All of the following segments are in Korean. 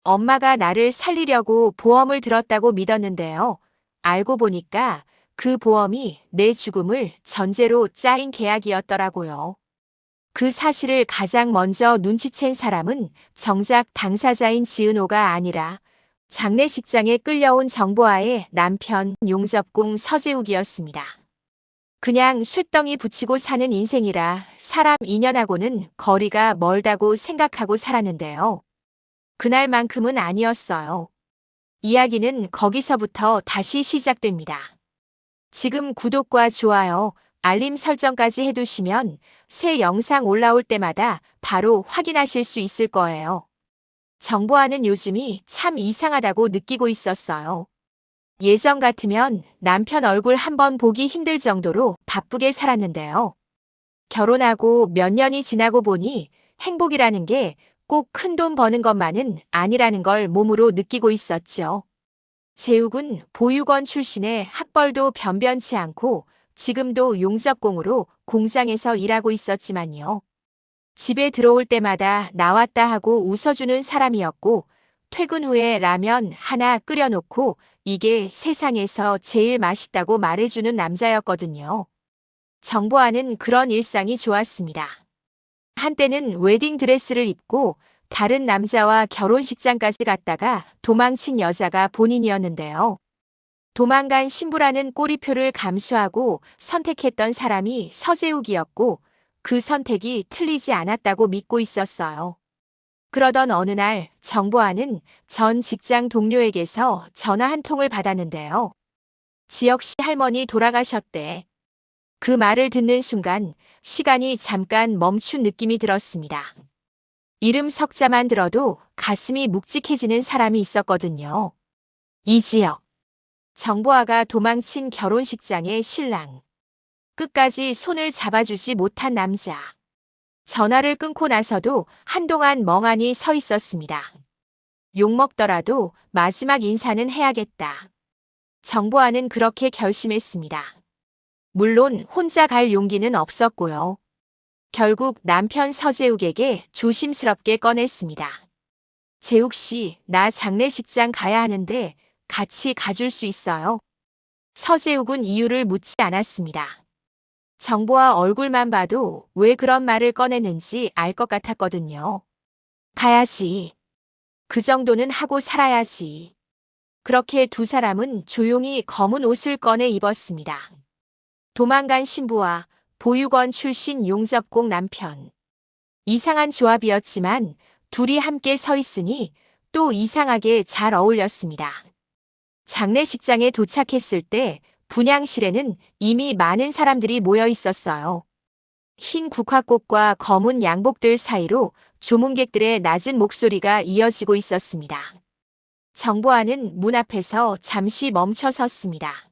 엄마가 나를 살리려고 보험을 들었다고 믿었는데요. 알고 보니까 그 보험이 내 죽음을 전제로 짜인 계약이었더라고요. 그 사실을 가장 먼저 눈치챈 사람은 정작 당사자인 지은호가 아니라 장례식장에 끌려온 정보아의 남편 용접공 서재욱이었습니다. 그냥 쇳덩이 붙이고 사는 인생이라 사람 인연하고는 거리가 멀다고 생각하고 살았는데요. 그날만큼은 아니었어요. 이야기는 거기서부터 다시 시작됩니다. 지금 구독과 좋아요, 알림 설정까지 해두시면 새 영상 올라올 때마다 바로 확인하실 수 있을 거예요. 정보아는 요즘이 참 이상하다고 느끼고 있었어요. 예전 같으면 남편 얼굴 한번 보기 힘들 정도로 바쁘게 살았는데요. 결혼하고 몇 년이 지나고 보니 행복이라는 게 꼭 큰돈 버는 것만은 아니라는 걸 몸으로 느끼고 있었죠. 재욱은 보육원 출신의 학벌도 변변치 않고 지금도 용접공으로 공장에서 일하고 있었지만요. 집에 들어올 때마다 나왔다 하고 웃어주는 사람이었고 퇴근 후에 라면 하나 끓여놓고 이게 세상에서 제일 맛있다고 말해주는 남자였거든요. 정보아는 그런 일상이 좋았습니다. 한때는 웨딩드레스를 입고 다른 남자와 결혼식장까지 갔다가 도망친 여자가 본인이었는데요. 도망간 신부라는 꼬리표를 감수하고 선택했던 사람이 서재욱이었고 그 선택이 틀리지 않았다고 믿고 있었어요. 그러던 어느 날 정보아는 전 직장 동료에게서 전화 한 통을 받았는데요. 지혁 씨 할머니 돌아가셨대. 그 말을 듣는 순간 시간이 잠깐 멈춘 느낌이 들었습니다. 이름 석자만 들어도 가슴이 묵직해지는 사람이 있었거든요. 이지혁. 정보아가 도망친 결혼식장의 신랑. 끝까지 손을 잡아주지 못한 남자. 전화를 끊고 나서도 한동안 멍하니 서 있었습니다. 욕먹더라도 마지막 인사는 해야겠다. 정보아는 그렇게 결심했습니다. 물론 혼자 갈 용기는 없었고요. 결국 남편 서재욱에게 조심스럽게 꺼냈습니다. 재욱 씨, 나 장례식장 가야 하는데 같이 가줄 수 있어요? 서재욱은 이유를 묻지 않았습니다. 정보아 얼굴만 봐도 왜 그런 말을 꺼내는지 알 것 같았거든요. 가야지. 그 정도는 하고 살아야지. 그렇게 두 사람은 조용히 검은 옷을 꺼내 입었습니다. 도망간 신부와 보육원 출신 용접공 남편. 이상한 조합이었지만 둘이 함께 서 있으니 또 이상하게 잘 어울렸습니다. 장례식장에 도착했을 때 분향실에는 이미 많은 사람들이 모여 있었어요. 흰 국화꽃과 검은 양복들 사이로 조문객들의 낮은 목소리가 이어지고 있었습니다. 정보아는 문 앞에서 잠시 멈춰 섰습니다.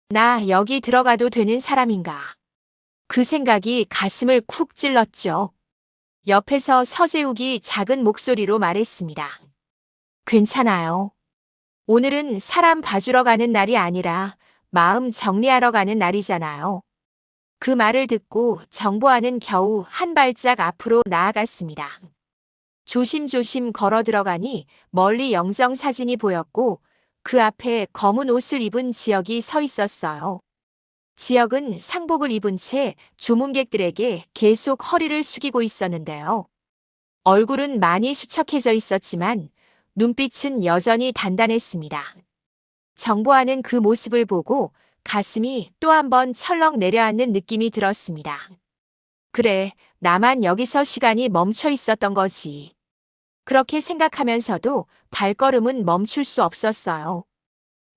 나 여기 들어가도 되는 사람인가? 그 생각이 가슴을 쿡 찔렀죠. 옆에서 서재욱이 작은 목소리로 말했습니다. 괜찮아요. 오늘은 사람 봐주러 가는 날이 아니라 마음 정리하러 가는 날이잖아요. 그 말을 듣고 정보아는 겨우 한 발짝 앞으로 나아갔습니다. 조심조심 걸어 들어가니 멀리 영정사진이 보였고 그 앞에 검은 옷을 입은 지혁이 서 있었어요. 지혁은 상복을 입은 채 조문객들에게 계속 허리를 숙이고 있었는데요. 얼굴은 많이 수척해져 있었지만 눈빛은 여전히 단단했습니다. 정보아는 그 모습을 보고 가슴이 또 한 번 철렁 내려앉는 느낌이 들었습니다. 그래, 나만 여기서 시간이 멈춰 있었던 거지. 그렇게 생각하면서도 발걸음은 멈출 수 없었어요.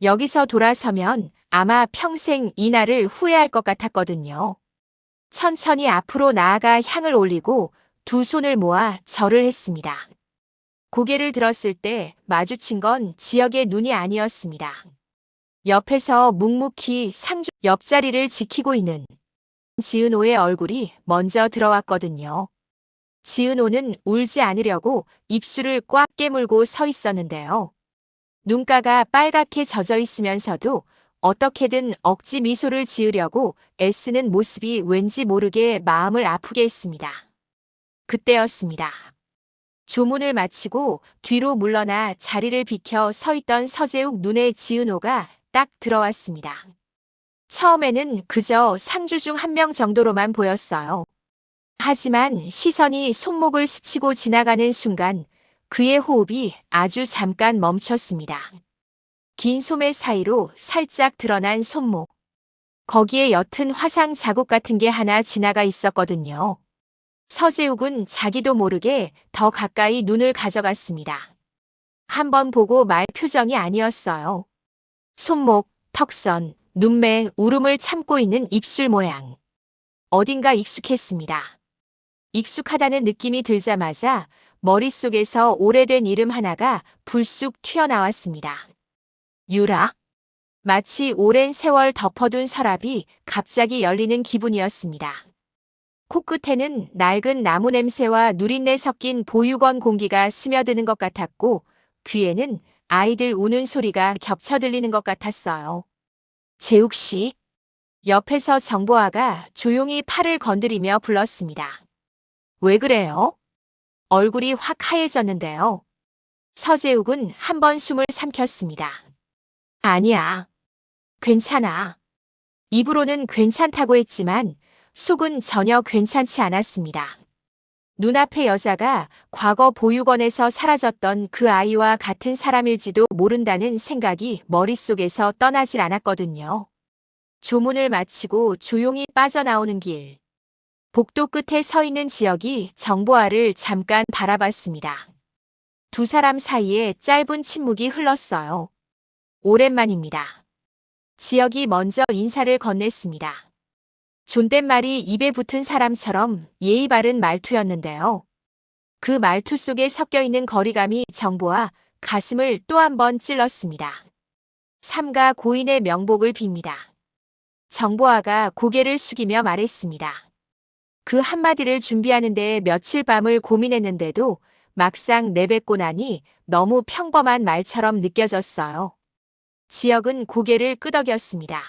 여기서 돌아서면 아마 평생 이 날을 후회할 것 같았거든요. 천천히 앞으로 나아가 향을 올리고 두 손을 모아 절을 했습니다. 고개를 들었을 때 마주친 건 지혁의 눈이 아니었습니다. 옆에서 묵묵히 상주 옆자리를 지키고 있는 지은호의 얼굴이 먼저 들어왔거든요. 지은호는 울지 않으려고 입술을 꽉 깨물고 서 있었는데요. 눈가가 빨갛게 젖어 있으면서도 어떻게든 억지 미소를 지으려고 애쓰는 모습이 왠지 모르게 마음을 아프게 했습니다. 그때였습니다. 조문을 마치고 뒤로 물러나 자리를 비켜 서 있던 서재욱 눈에 지은호가 딱 들어왔습니다. 처음에는 그저 상주 중 한 명 정도로만 보였어요. 하지만 시선이 손목을 스치고 지나가는 순간 그의 호흡이 아주 잠깐 멈췄습니다. 긴 소매 사이로 살짝 드러난 손목. 거기에 옅은 화상 자국 같은 게 하나 지나가 있었거든요. 서재욱은 자기도 모르게 더 가까이 눈을 가져갔습니다. 한 번 보고 말 표정이 아니었어요. 손목, 턱선, 눈매, 울음을 참고 있는 입술 모양. 어딘가 익숙했습니다. 익숙하다는 느낌이 들자마자 머릿속에서 오래된 이름 하나가 불쑥 튀어나왔습니다. 유라. 마치 오랜 세월 덮어둔 서랍이 갑자기 열리는 기분이었습니다. 코끝에는 낡은 나무 냄새와 누린내 섞인 보육원 공기가 스며드는 것 같았고 귀에는 아이들 우는 소리가 겹쳐 들리는 것 같았어요. 재욱 씨. 옆에서 정보아가 조용히 팔을 건드리며 불렀습니다. 왜 그래요? 얼굴이 확 하얘졌는데요. 서재욱은 한 번 숨을 삼켰습니다. 아니야. 괜찮아. 입으로는 괜찮다고 했지만 속은 전혀 괜찮지 않았습니다. 눈앞의 여자가 과거 보육원에서 사라졌던 그 아이와 같은 사람일지도 모른다는 생각이 머릿속에서 떠나질 않았거든요. 조문을 마치고 조용히 빠져나오는 길. 복도 끝에 서 있는 지혁이 정보아를 잠깐 바라봤습니다. 두 사람 사이에 짧은 침묵이 흘렀어요. 오랜만입니다. 지혁이 먼저 인사를 건넸습니다. 존댓말이 입에 붙은 사람처럼 예의 바른 말투였는데요. 그 말투 속에 섞여 있는 거리감이 정보아 가슴을 또 한 번 찔렀습니다. 삼가 고인의 명복을 빕니다. 정보아가 고개를 숙이며 말했습니다. 그 한마디를 준비하는 데 며칠 밤을 고민했는데도 막상 내뱉고 나니 너무 평범한 말처럼 느껴졌어요. 지혁은 고개를 끄덕였습니다.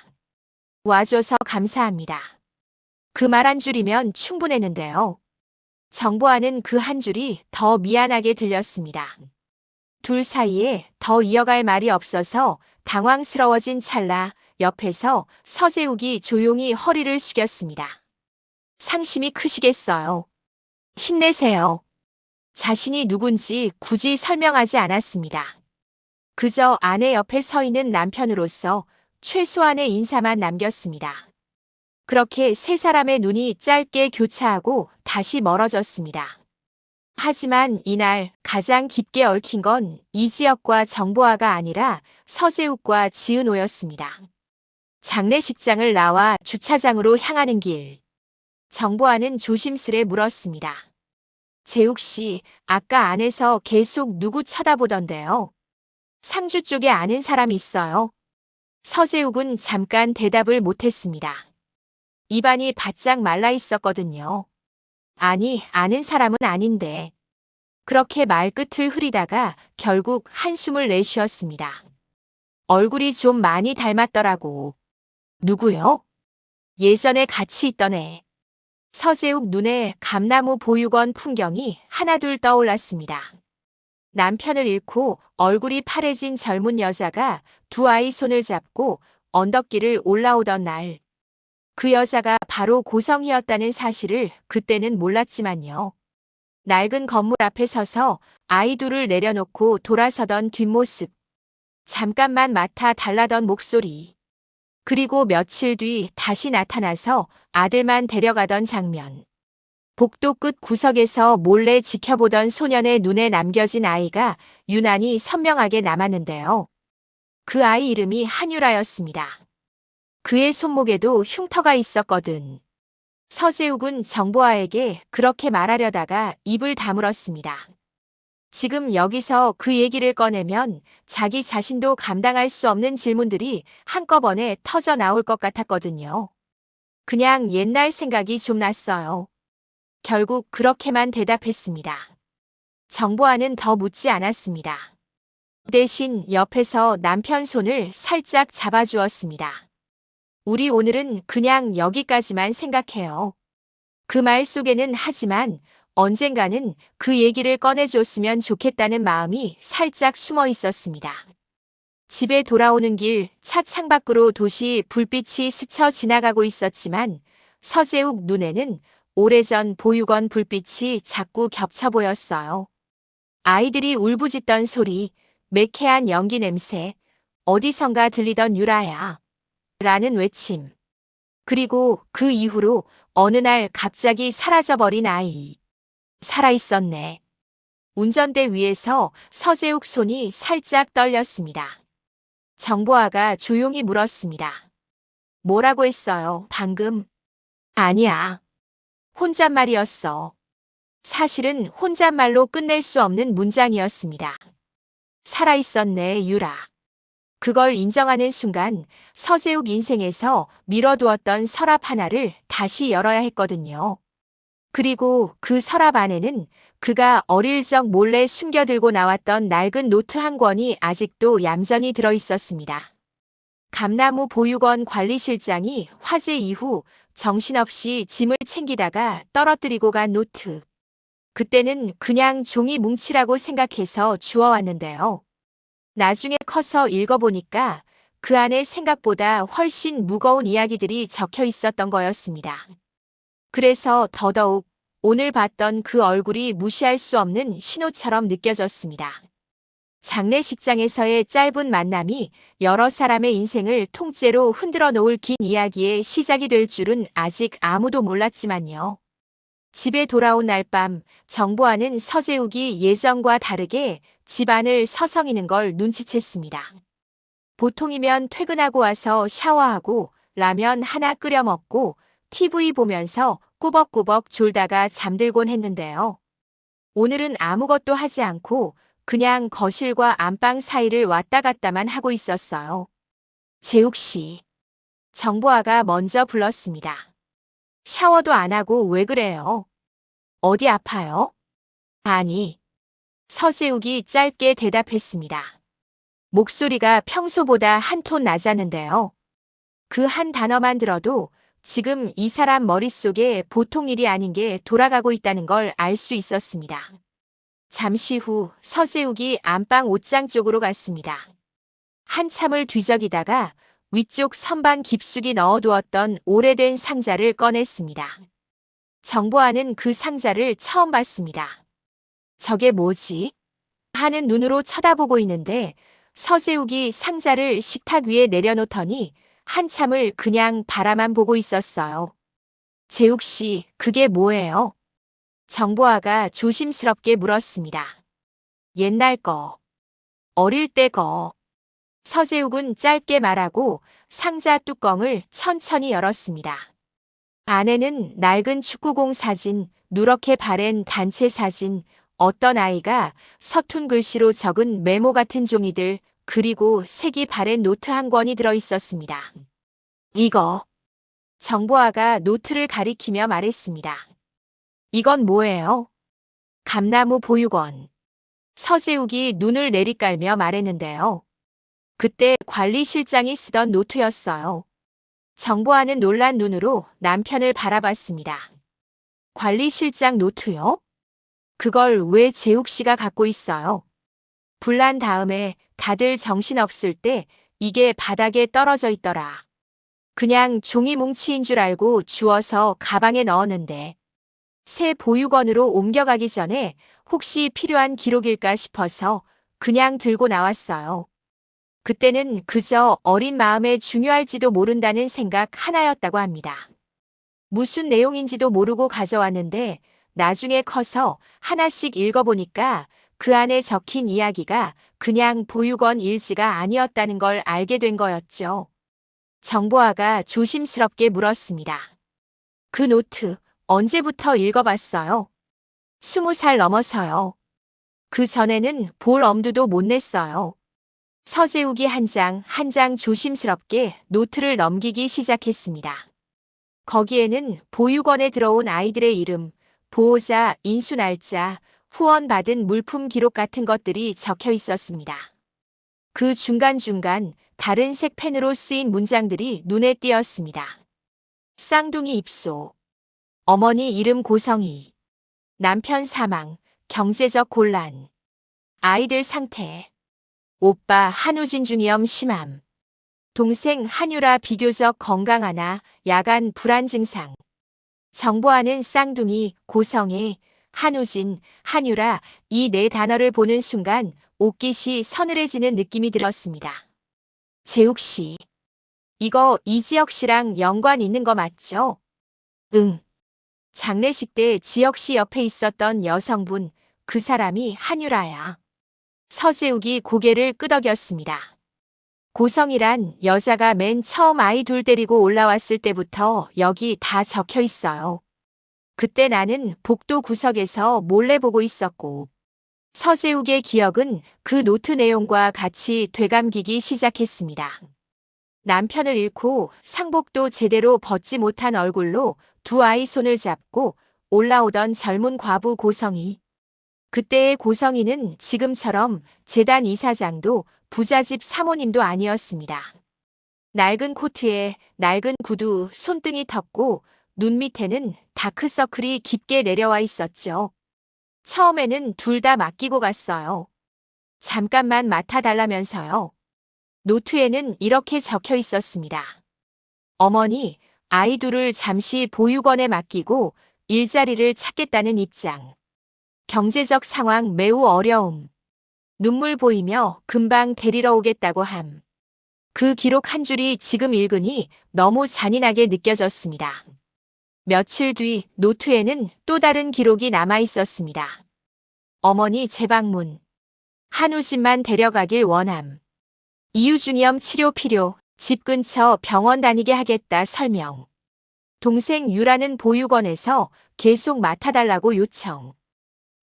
와줘서 감사합니다. 그 말 한 줄이면 충분했는데요. 정보아는 그 한 줄이 더 미안하게 들렸습니다. 둘 사이에 더 이어갈 말이 없어서 당황스러워진 찰나 옆에서 서재욱이 조용히 허리를 숙였습니다. 상심이 크시겠어요. 힘내세요. 자신이 누군지 굳이 설명하지 않았습니다. 그저 아내 옆에 서 있는 남편으로서 최소한의 인사만 남겼습니다. 그렇게 세 사람의 눈이 짧게 교차하고 다시 멀어졌습니다. 하지만 이날 가장 깊게 얽힌 건 이지혁과 정보아가 아니라 서재욱과 지은호였습니다. 장례식장을 나와 주차장으로 향하는 길. 정보아는 조심스레 물었습니다. 재욱 씨, 아까 안에서 계속 누구 쳐다보던데요. 상주 쪽에 아는 사람 있어요? 서재욱은 잠깐 대답을 못했습니다. 입안이 바짝 말라 있었거든요. 아니, 아는 사람은 아닌데. 그렇게 말끝을 흐리다가 결국 한숨을 내쉬었습니다. 얼굴이 좀 많이 닮았더라고. 누구요? 예전에 같이 있던 애. 서재욱 눈에 감나무 보육원 풍경이 하나둘 떠올랐습니다. 남편을 잃고 얼굴이 파래진 젊은 여자가 두 아이 손을 잡고 언덕길을 올라오던 날. 그 여자가 바로 고성희였다는 사실을 그때는 몰랐지만요. 낡은 건물 앞에 서서 아이 둘을 내려놓고 돌아서던 뒷모습. 잠깐만 맡아 달라던 목소리. 그리고 며칠 뒤 다시 나타나서 아들만 데려가던 장면. 복도 끝 구석에서 몰래 지켜보던 소년의 눈에 남겨진 아이가 유난히 선명하게 남았는데요. 그 아이 이름이 한유라였습니다. 그의 손목에도 흉터가 있었거든. 서재욱은 정보아에게 그렇게 말하려다가 입을 다물었습니다. 지금 여기서 그 얘기를 꺼내면 자기 자신도 감당할 수 없는 질문들이 한꺼번에 터져 나올 것 같았거든요. 그냥 옛날 생각이 좀 났어요. 결국 그렇게만 대답했습니다. 정보아는 더 묻지 않았습니다. 대신 옆에서 남편 손을 살짝 잡아주었습니다. 우리 오늘은 그냥 여기까지만 생각해요. 그 말 속에는 하지만 언젠가는 그 얘기를 꺼내줬으면 좋겠다는 마음이 살짝 숨어 있었습니다. 집에 돌아오는 길 차 창밖으로 도시 불빛이 스쳐 지나가고 있었지만 서재욱 눈에는 오래전 보육원 불빛이 자꾸 겹쳐 보였어요. 아이들이 울부짖던 소리, 매캐한 연기 냄새, 어디선가 들리던 유라야 라는 외침. 그리고 그 이후로 어느 날 갑자기 사라져버린 아이. 살아있었네. 운전대 위에서 서재욱 손이 살짝 떨렸습니다. 정보아가 조용히 물었습니다. 뭐라고 했어요, 방금? 아니야. 혼잣말이었어. 사실은 혼잣말로 끝낼 수 없는 문장이었습니다. 살아있었네, 유라. 그걸 인정하는 순간 서재욱 인생에서 미뤄두었던 서랍 하나를 다시 열어야 했거든요. 그리고 그 서랍 안에는 그가 어릴 적 몰래 숨겨들고 나왔던 낡은 노트 한 권이 아직도 얌전히 들어있었습니다. 감나무 보육원 관리실장이 화재 이후 정신없이 짐을 챙기다가 떨어뜨리고 간 노트. 그때는 그냥 종이 뭉치라고 생각해서 주워왔는데요. 나중에 커서 읽어보니까 그 안에 생각보다 훨씬 무거운 이야기들이 적혀 있었던 거였습니다. 그래서 더더욱 오늘 봤던 그 얼굴이 무시할 수 없는 신호처럼 느껴졌습니다. 장례식장에서의 짧은 만남이 여러 사람의 인생을 통째로 흔들어 놓을 긴 이야기의 시작이 될 줄은 아직 아무도 몰랐지만요. 집에 돌아온 날 밤 정보아는 서재욱이 예전과 다르게 집안을 서성이는 걸 눈치챘습니다. 보통이면 퇴근하고 와서 샤워하고 라면 하나 끓여 먹고 TV 보면서 꾸벅꾸벅 졸다가 잠들곤 했는데요. 오늘은 아무것도 하지 않고 그냥 거실과 안방 사이를 왔다 갔다만 하고 있었어요. 재욱 씨. 정보아가 먼저 불렀습니다. 샤워도 안 하고 왜 그래요? 어디 아파요? 아니. 서재욱이 짧게 대답했습니다. 목소리가 평소보다 한 톤 낮았는데요. 그 한 단어만 들어도 지금 이 사람 머릿속에 보통 일이 아닌 게 돌아가고 있다는 걸 알 수 있었습니다. 잠시 후 서재욱이 안방 옷장 쪽으로 갔습니다. 한참을 뒤적이다가 위쪽 선반 깊숙이 넣어두었던 오래된 상자를 꺼냈습니다. 정보아는 그 상자를 처음 봤습니다. 저게 뭐지? 하는 눈으로 쳐다보고 있는데 서재욱이 상자를 식탁 위에 내려놓더니 한참을 그냥 바라만 보고 있었어요. 재욱 씨, 그게 뭐예요? 정보아가 조심스럽게 물었습니다. 옛날 거. 어릴 때 거. 서재욱은 짧게 말하고 상자 뚜껑을 천천히 열었습니다. 안에는 낡은 축구공 사진, 누렇게 바랜 단체 사진, 어떤 아이가 서툰 글씨로 적은 메모 같은 종이들, 그리고 색이 바랜 노트 한 권이 들어있었습니다. 이거. 정보아가 노트를 가리키며 말했습니다. 이건 뭐예요? 감나무 보육원. 서재욱이 눈을 내리깔며 말했는데요. 그때 관리실장이 쓰던 노트였어요. 정보아는 놀란 눈으로 남편을 바라봤습니다. 관리실장 노트요? 그걸 왜 재욱 씨가 갖고 있어요? 불난 다음에 다들 정신없을 때 이게 바닥에 떨어져 있더라. 그냥 종이 뭉치인 줄 알고 주워서 가방에 넣었는데 새 보육원으로 옮겨가기 전에 혹시 필요한 기록일까 싶어서 그냥 들고 나왔어요. 그때는 그저 어린 마음에 중요할지도 모른다는 생각 하나였다고 합니다. 무슨 내용인지도 모르고 가져왔는데 나중에 커서 하나씩 읽어보니까 그 안에 적힌 이야기가 그냥 보육원 일지가 아니었다는 걸 알게 된 거였죠. 정보아가 조심스럽게 물었습니다. 그 노트 언제부터 읽어봤어요? 20살 넘어서요. 그 전에는 볼 엄두도 못 냈어요. 서재욱이 한 장 한 장 조심스럽게 노트를 넘기기 시작했습니다. 거기에는 보육원에 들어온 아이들의 이름, 보호자, 인수 날짜, 후원받은 물품 기록 같은 것들이 적혀 있었습니다. 그 중간중간 다른 색 펜으로 쓰인 문장들이 눈에 띄었습니다. 쌍둥이 입소. 어머니 이름 고성희. 남편 사망, 경제적 곤란, 아이들 상태, 오빠 한우진 중이염 심함, 동생 한유라 비교적 건강하나 야간 불안 증상. 정보하는 쌍둥이, 고성애, 한우진, 한유라 이 네 단어를 보는 순간 옷깃이 서늘해지는 느낌이 들었습니다. 재욱 씨, 이거 이지혁 씨랑 연관 있는 거 맞죠? 응. 장례식 때 지혁 씨 옆에 있었던 여성분, 그 사람이 한유라야. 서재욱이 고개를 끄덕였습니다. 고성이란 여자가 맨 처음 아이 둘 데리고 올라왔을 때부터 여기 다 적혀 있어요. 그때 나는 복도 구석에서 몰래 보고 있었고, 서재욱의 기억은 그 노트 내용과 같이 되감기기 시작했습니다. 남편을 잃고 상복도 제대로 벗지 못한 얼굴로 두 아이 손을 잡고 올라오던 젊은 과부 고성이. 그때의 고성이는 지금처럼 재단 이사장도 부잣집 사모님도 아니었습니다. 낡은 코트에 낡은 구두, 손등이 덥고 눈 밑에는 다크서클이 깊게 내려와 있었죠. 처음에는 둘 다 맡기고 갔어요. 잠깐만 맡아달라면서요. 노트에는 이렇게 적혀 있었습니다. 어머니, 아이 둘을 잠시 보육원에 맡기고 일자리를 찾겠다는 입장. 경제적 상황 매우 어려움. 눈물 보이며 금방 데리러 오겠다고 함. 그 기록 한 줄이 지금 읽으니 너무 잔인하게 느껴졌습니다. 며칠 뒤 노트에는 또 다른 기록이 남아 있었습니다. 어머니 재방문. 한우진만 데려가길 원함. 이유중이염 치료 필요, 집 근처 병원 다니게 하겠다 설명. 동생 유라는 보육원에서 계속 맡아달라고 요청.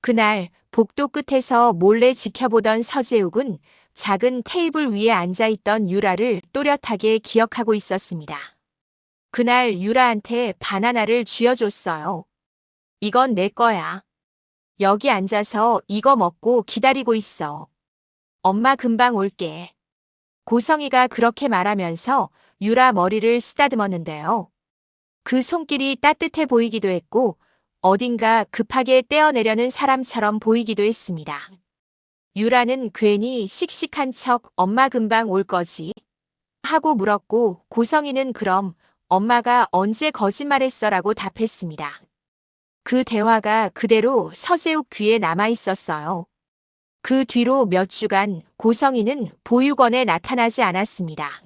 그날 복도 끝에서 몰래 지켜보던 서재욱은 작은 테이블 위에 앉아있던 유라를 또렷하게 기억하고 있었습니다. 그날 유라한테 바나나를 쥐어줬어요. 이건 내 거야. 여기 앉아서 이거 먹고 기다리고 있어. 엄마 금방 올게. 고성이가 그렇게 말하면서 유라 머리를 쓰다듬었는데요. 그 손길이 따뜻해 보이기도 했고 어딘가 급하게 떼어내려는 사람처럼 보이기도 했습니다. 유라는 괜히 씩씩한 척 엄마 금방 올 거지 하고 물었고 고성이는 그럼 엄마가 언제 거짓말했어라고 답했습니다. 그 대화가 그대로 서재욱 귀에 남아 있었어요. 그 뒤로 몇 주간 고성이는 보육원에 나타나지 않았습니다.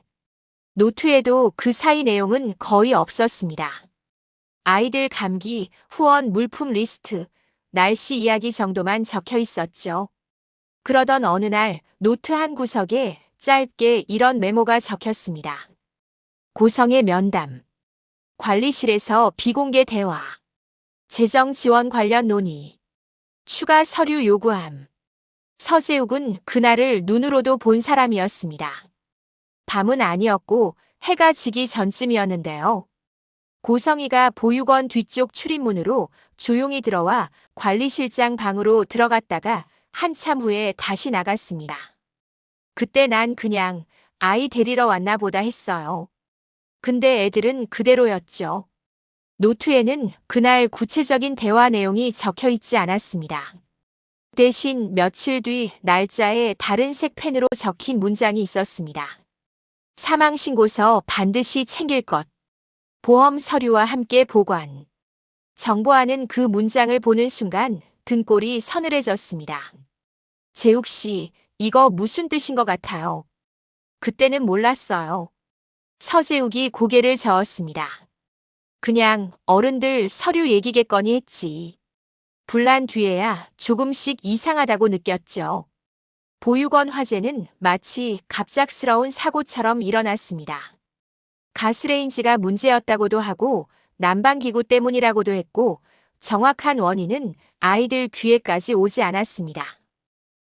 노트에도 그 사이 내용은 거의 없었습니다. 아이들 감기, 후원 물품 리스트, 날씨 이야기 정도만 적혀 있었죠. 그러던 어느 날 노트 한 구석에 짧게 이런 메모가 적혔습니다. 고성의 면담, 관리실에서 비공개 대화, 재정 지원 관련 논의, 추가 서류 요구함. 서재욱은 그날을 눈으로도 본 사람이었습니다. 밤은 아니었고 해가 지기 전쯤이었는데요. 고성이가 보육원 뒤쪽 출입문으로 조용히 들어와 관리실장 방으로 들어갔다가 한참 후에 다시 나갔습니다. 그때 난 그냥 아이 데리러 왔나 보다 했어요. 근데 애들은 그대로였죠. 노트에는 그날 구체적인 대화 내용이 적혀 있지 않았습니다. 대신 며칠 뒤 날짜에 다른 색 펜으로 적힌 문장이 있었습니다. 사망신고서 반드시 챙길 것. 보험 서류와 함께 보관. 정보하는 그 문장을 보는 순간 등골이 서늘해졌습니다. 재욱 씨, 이거 무슨 뜻인 것 같아요? 그때는 몰랐어요. 서재욱이 고개를 저었습니다. 그냥 어른들 서류 얘기겠거니 했지. 분란 뒤에야 조금씩 이상하다고 느꼈죠. 보육원 화재는 마치 갑작스러운 사고처럼 일어났습니다. 가스레인지가 문제였다고도 하고 난방기구 때문이라고도 했고 정확한 원인은 아이들 귀에까지 오지 않았습니다.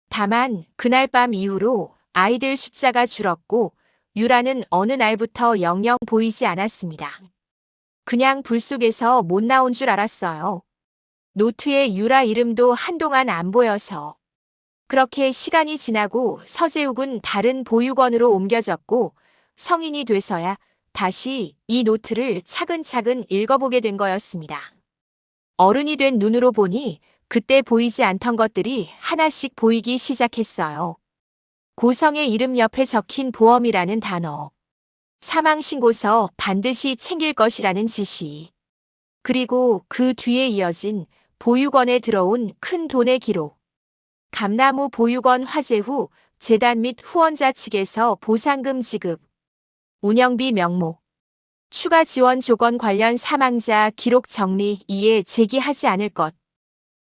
다만 그날 밤 이후로 아이들 숫자가 줄었고 유라는 어느 날부터 영영 보이지 않았습니다. 그냥 불 속에서 못 나온 줄 알았어요. 노트에 유라 이름도 한동안 안 보여서. 그렇게 시간이 지나고 서재욱은 다른 보육원으로 옮겨졌고 성인이 돼서야 다시 이 노트를 차근차근 읽어보게 된 거였습니다. 어른이 된 눈으로 보니 그때 보이지 않던 것들이 하나씩 보이기 시작했어요. 고성의 이름 옆에 적힌 보험이라는 단어. 사망신고서 반드시 챙길 것이라는 지시. 그리고 그 뒤에 이어진 보육원에 들어온 큰 돈의 기록. 감나무 보육원 화재 후 재단 및 후원자 측에서 보상금 지급. 운영비 명목. 추가 지원 조건 관련 사망자 기록 정리 이에 제기하지 않을 것.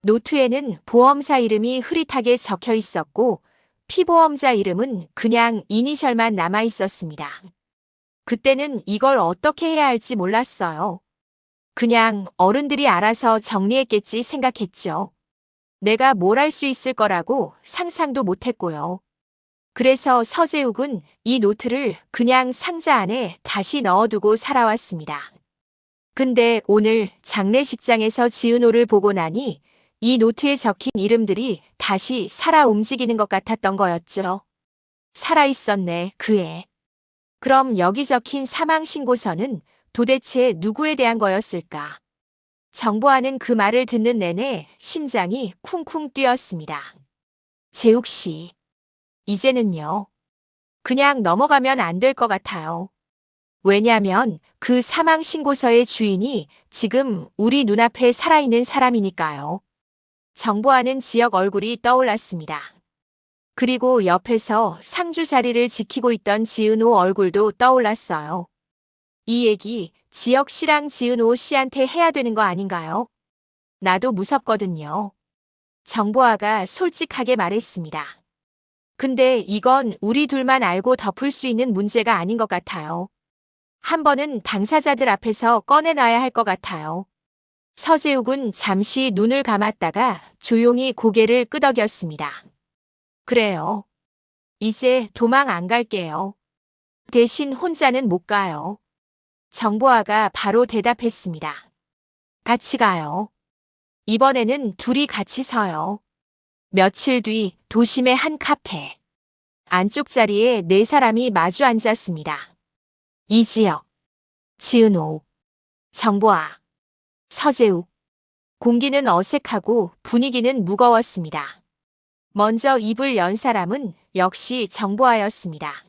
노트에는 보험사 이름이 흐릿하게 적혀 있었고 피보험자 이름은 그냥 이니셜만 남아 있었습니다. 그때는 이걸 어떻게 해야 할지 몰랐어요. 그냥 어른들이 알아서 정리했겠지 생각했죠. 내가 뭘 할 수 있을 거라고 상상도 못했고요. 그래서 서재욱은 이 노트를 그냥 상자 안에 다시 넣어두고 살아왔습니다. 근데 오늘 장례식장에서 지은호를 보고 나니 이 노트에 적힌 이름들이 다시 살아 움직이는 것 같았던 거였죠. 살아있었네, 그 애. 그럼 여기 적힌 사망신고서는 도대체 누구에 대한 거였을까? 정보하는 그 말을 듣는 내내 심장이 쿵쿵 뛰었습니다. 재욱 씨. 이제는요. 그냥 넘어가면 안 될 것 같아요. 왜냐면 그 사망신고서의 주인이 지금 우리 눈앞에 살아있는 사람이니까요. 정보하는 지역 얼굴이 떠올랐습니다. 그리고 옆에서 상주 자리를 지키고 있던 지은호 얼굴도 떠올랐어요. 이 얘기 지역 씨랑 지은호 씨한테 해야 되는 거 아닌가요? 나도 무섭거든요. 정보아가 솔직하게 말했습니다. 근데 이건 우리 둘만 알고 덮을 수 있는 문제가 아닌 것 같아요. 한 번은 당사자들 앞에서 꺼내놔야 할 것 같아요. 서재욱은 잠시 눈을 감았다가 조용히 고개를 끄덕였습니다. 그래요. 이제 도망 안 갈게요. 대신 혼자는 못 가요. 정보아가 바로 대답했습니다. 같이 가요. 이번에는 둘이 같이 서요. 며칠 뒤 도심의 한 카페. 안쪽 자리에 네 사람이 마주 앉았습니다. 이지혁, 지은호, 정보아, 서재욱. 공기는 어색하고 분위기는 무거웠습니다. 먼저 입을 연 사람은 역시 정보아였습니다.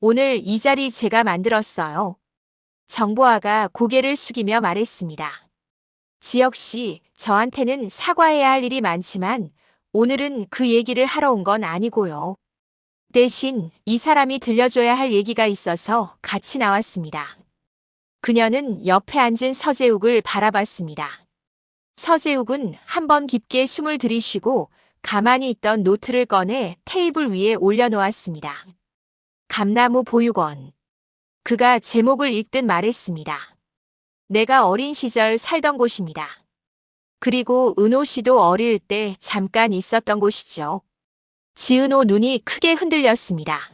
오늘 이 자리 제가 만들었어요. 정보아가 고개를 숙이며 말했습니다. 지혁 씨, 저한테는 사과해야 할 일이 많지만 오늘은 그 얘기를 하러 온 건 아니고요. 대신 이 사람이 들려줘야 할 얘기가 있어서 같이 나왔습니다. 그녀는 옆에 앉은 서재욱을 바라봤습니다. 서재욱은 한번 깊게 숨을 들이쉬고 가만히 있던 노트를 꺼내 테이블 위에 올려놓았습니다. 감나무 보육원. 그가 제목을 읽듯 말했습니다. 내가 어린 시절 살던 곳입니다. 그리고 은호 씨도 어릴 때 잠깐 있었던 곳이죠. 지은호 눈이 크게 흔들렸습니다.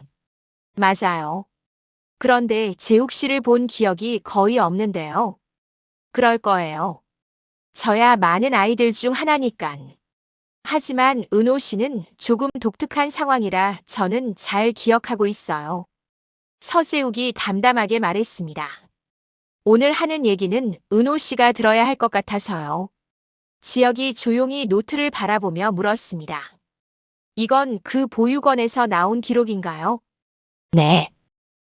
맞아요. 그런데 재욱 씨를 본 기억이 거의 없는데요. 그럴 거예요. 저야 많은 아이들 중 하나니깐. 하지만 은호 씨는 조금 독특한 상황이라 저는 잘 기억하고 있어요. 서재욱이 담담하게 말했습니다. 오늘 하는 얘기는 은호 씨가 들어야 할 것 같아서요. 지혁이 조용히 노트를 바라보며 물었습니다. 이건 그 보육원에서 나온 기록인가요? 네.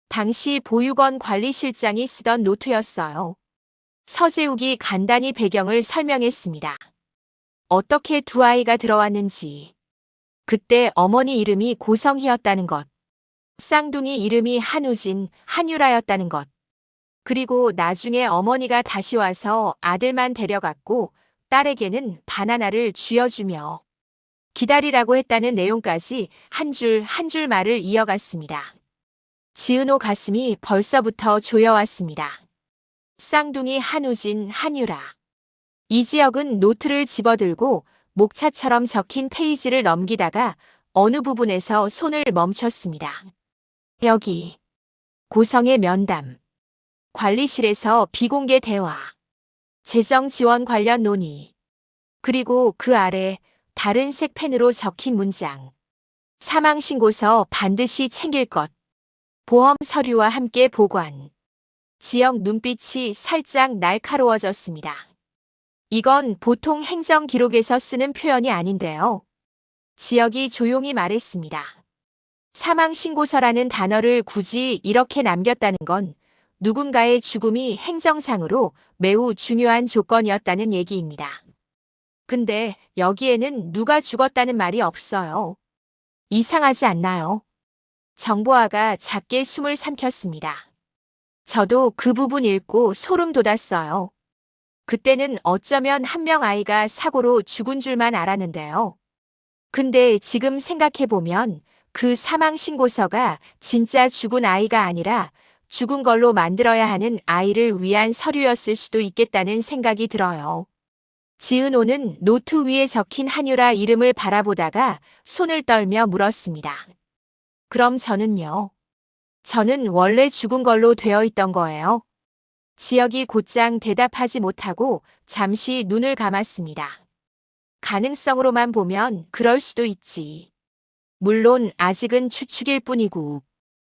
당시 보육원 관리실장이 쓰던 노트였어요. 서재욱이 간단히 배경을 설명했습니다. 어떻게 두 아이가 들어왔는지. 그때 어머니 이름이 고성희였다는 것. 쌍둥이 이름이 한우진, 한유라였다는 것. 그리고 나중에 어머니가 다시 와서 아들만 데려갔고 딸에게는 바나나를 쥐어주며 기다리라고 했다는 내용까지 한 줄 한 줄 말을 이어갔습니다. 지은호 가슴이 벌써부터 조여왔습니다. 쌍둥이 한우진, 한유라. 이지혁은 노트를 집어들고 목차처럼 적힌 페이지를 넘기다가 어느 부분에서 손을 멈췄습니다. 여기. 고성의 면담. 관리실에서 비공개 대화. 재정 지원 관련 논의. 그리고 그 아래 다른 색 펜으로 적힌 문장. 사망신고서 반드시 챙길 것. 보험 서류와 함께 보관. 지역 눈빛이 살짝 날카로워졌습니다. 이건 보통 행정 기록에서 쓰는 표현이 아닌데요. 지역이 조용히 말했습니다. 사망신고서라는 단어를 굳이 이렇게 남겼다는 건 누군가의 죽음이 행정상으로 매우 중요한 조건이었다는 얘기입니다. 근데 여기에는 누가 죽었다는 말이 없어요. 이상하지 않나요? 정보아가 작게 숨을 삼켰습니다. 저도 그 부분 읽고 소름 돋았어요. 그때는 어쩌면 한 명 아이가 사고로 죽은 줄만 알았는데요. 근데 지금 생각해보면 그 사망신고서가 진짜 죽은 아이가 아니라 죽은 걸로 만들어야 하는 아이를 위한 서류였을 수도 있겠다는 생각이 들어요. 지은호는 노트 위에 적힌 한유라 이름을 바라보다가 손을 떨며 물었습니다. 그럼 저는요? 저는 원래 죽은 걸로 되어 있던 거예요. 지역이 곧장 대답하지 못하고 잠시 눈을 감았습니다. 가능성으로만 보면 그럴 수도 있지. 물론 아직은 추측일 뿐이고.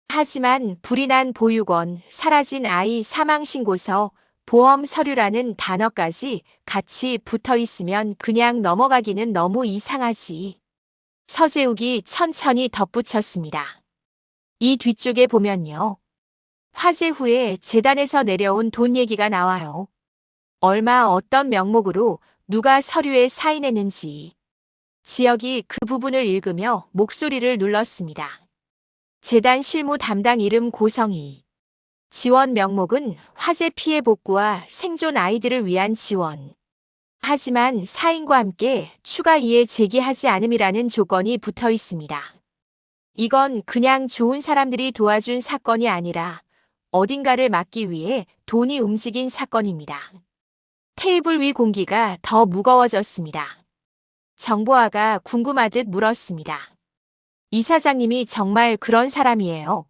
하지만 불이 난 보육원, 사라진 아이 사망신고서, 보험 서류라는 단어까지 같이 붙어 있으면 그냥 넘어가기는 너무 이상하지. 서재욱이 천천히 덧붙였습니다. 이 뒤쪽에 보면요. 화재 후에 재단에서 내려온 돈 얘기가 나와요. 얼마 어떤 명목으로 누가 서류에 사인했는지. 지역이 그 부분을 읽으며 목소리를 눌렀습니다. 재단 실무 담당 이름 고성희. 지원 명목은 화재 피해 복구와 생존 아이들을 위한 지원. 하지만 사인과 함께 추가 이해 제기하지 않음이라는 조건이 붙어 있습니다. 이건 그냥 좋은 사람들이 도와준 사건이 아니라 어딘가를 막기 위해 돈이 움직인 사건입니다. 테이블 위 공기가 더 무거워졌습니다. 정보아가 궁금하듯 물었습니다. 이 사장님이 정말 그런 사람이에요.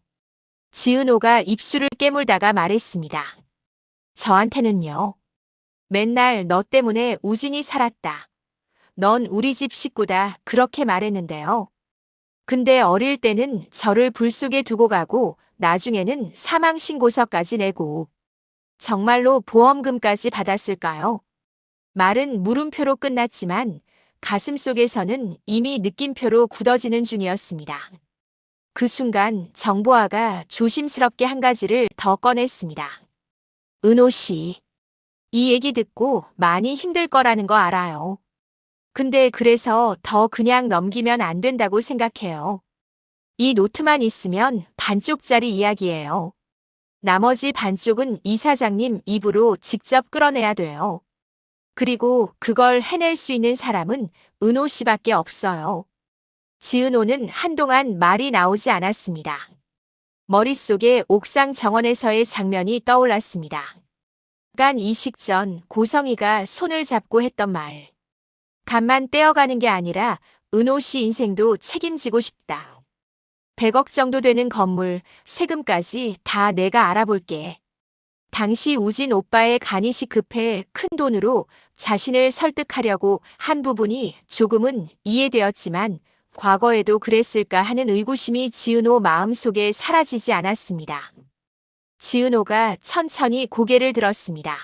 지은호가 입술을 깨물다가 말했습니다. 저한테는요. 맨날 너 때문에 우진이 살았다. 넌 우리 집 식구다. 그렇게 말했는데요. 근데 어릴 때는 저를 불 속에 두고 가고 나중에는 사망신고서까지 내고 정말로 보험금까지 받았을까요? 말은 물음표로 끝났지만 가슴속에서는 이미 느낌표로 굳어지는 중이었습니다. 그 순간 정보아가 조심스럽게 한 가지를 더 꺼냈습니다. 은호 씨, 이 얘기 듣고 많이 힘들 거라는 거 알아요. 근데 그래서 더 그냥 넘기면 안 된다고 생각해요. 이 노트만 있으면 반쪽짜리 이야기예요. 나머지 반쪽은 이 사장님 입으로 직접 끌어내야 돼요. 그리고 그걸 해낼 수 있는 사람은 은호 씨밖에 없어요. 지은호는 한동안 말이 나오지 않았습니다. 머릿속에 옥상 정원에서의 장면이 떠올랐습니다. 간 이식 전 고성희가 손을 잡고 했던 말. 간만 떼어가는 게 아니라 은호 씨 인생도 책임지고 싶다. 100억 정도 되는 건물, 세금까지 다 내가 알아볼게. 당시 우진 오빠의 간이식 급해 큰 돈으로 자신을 설득하려고 한 부분이 조금은 이해되었지만 과거에도 그랬을까 하는 의구심이 지은호 마음속에 사라지지 않았습니다. 지은호가 천천히 고개를 들었습니다.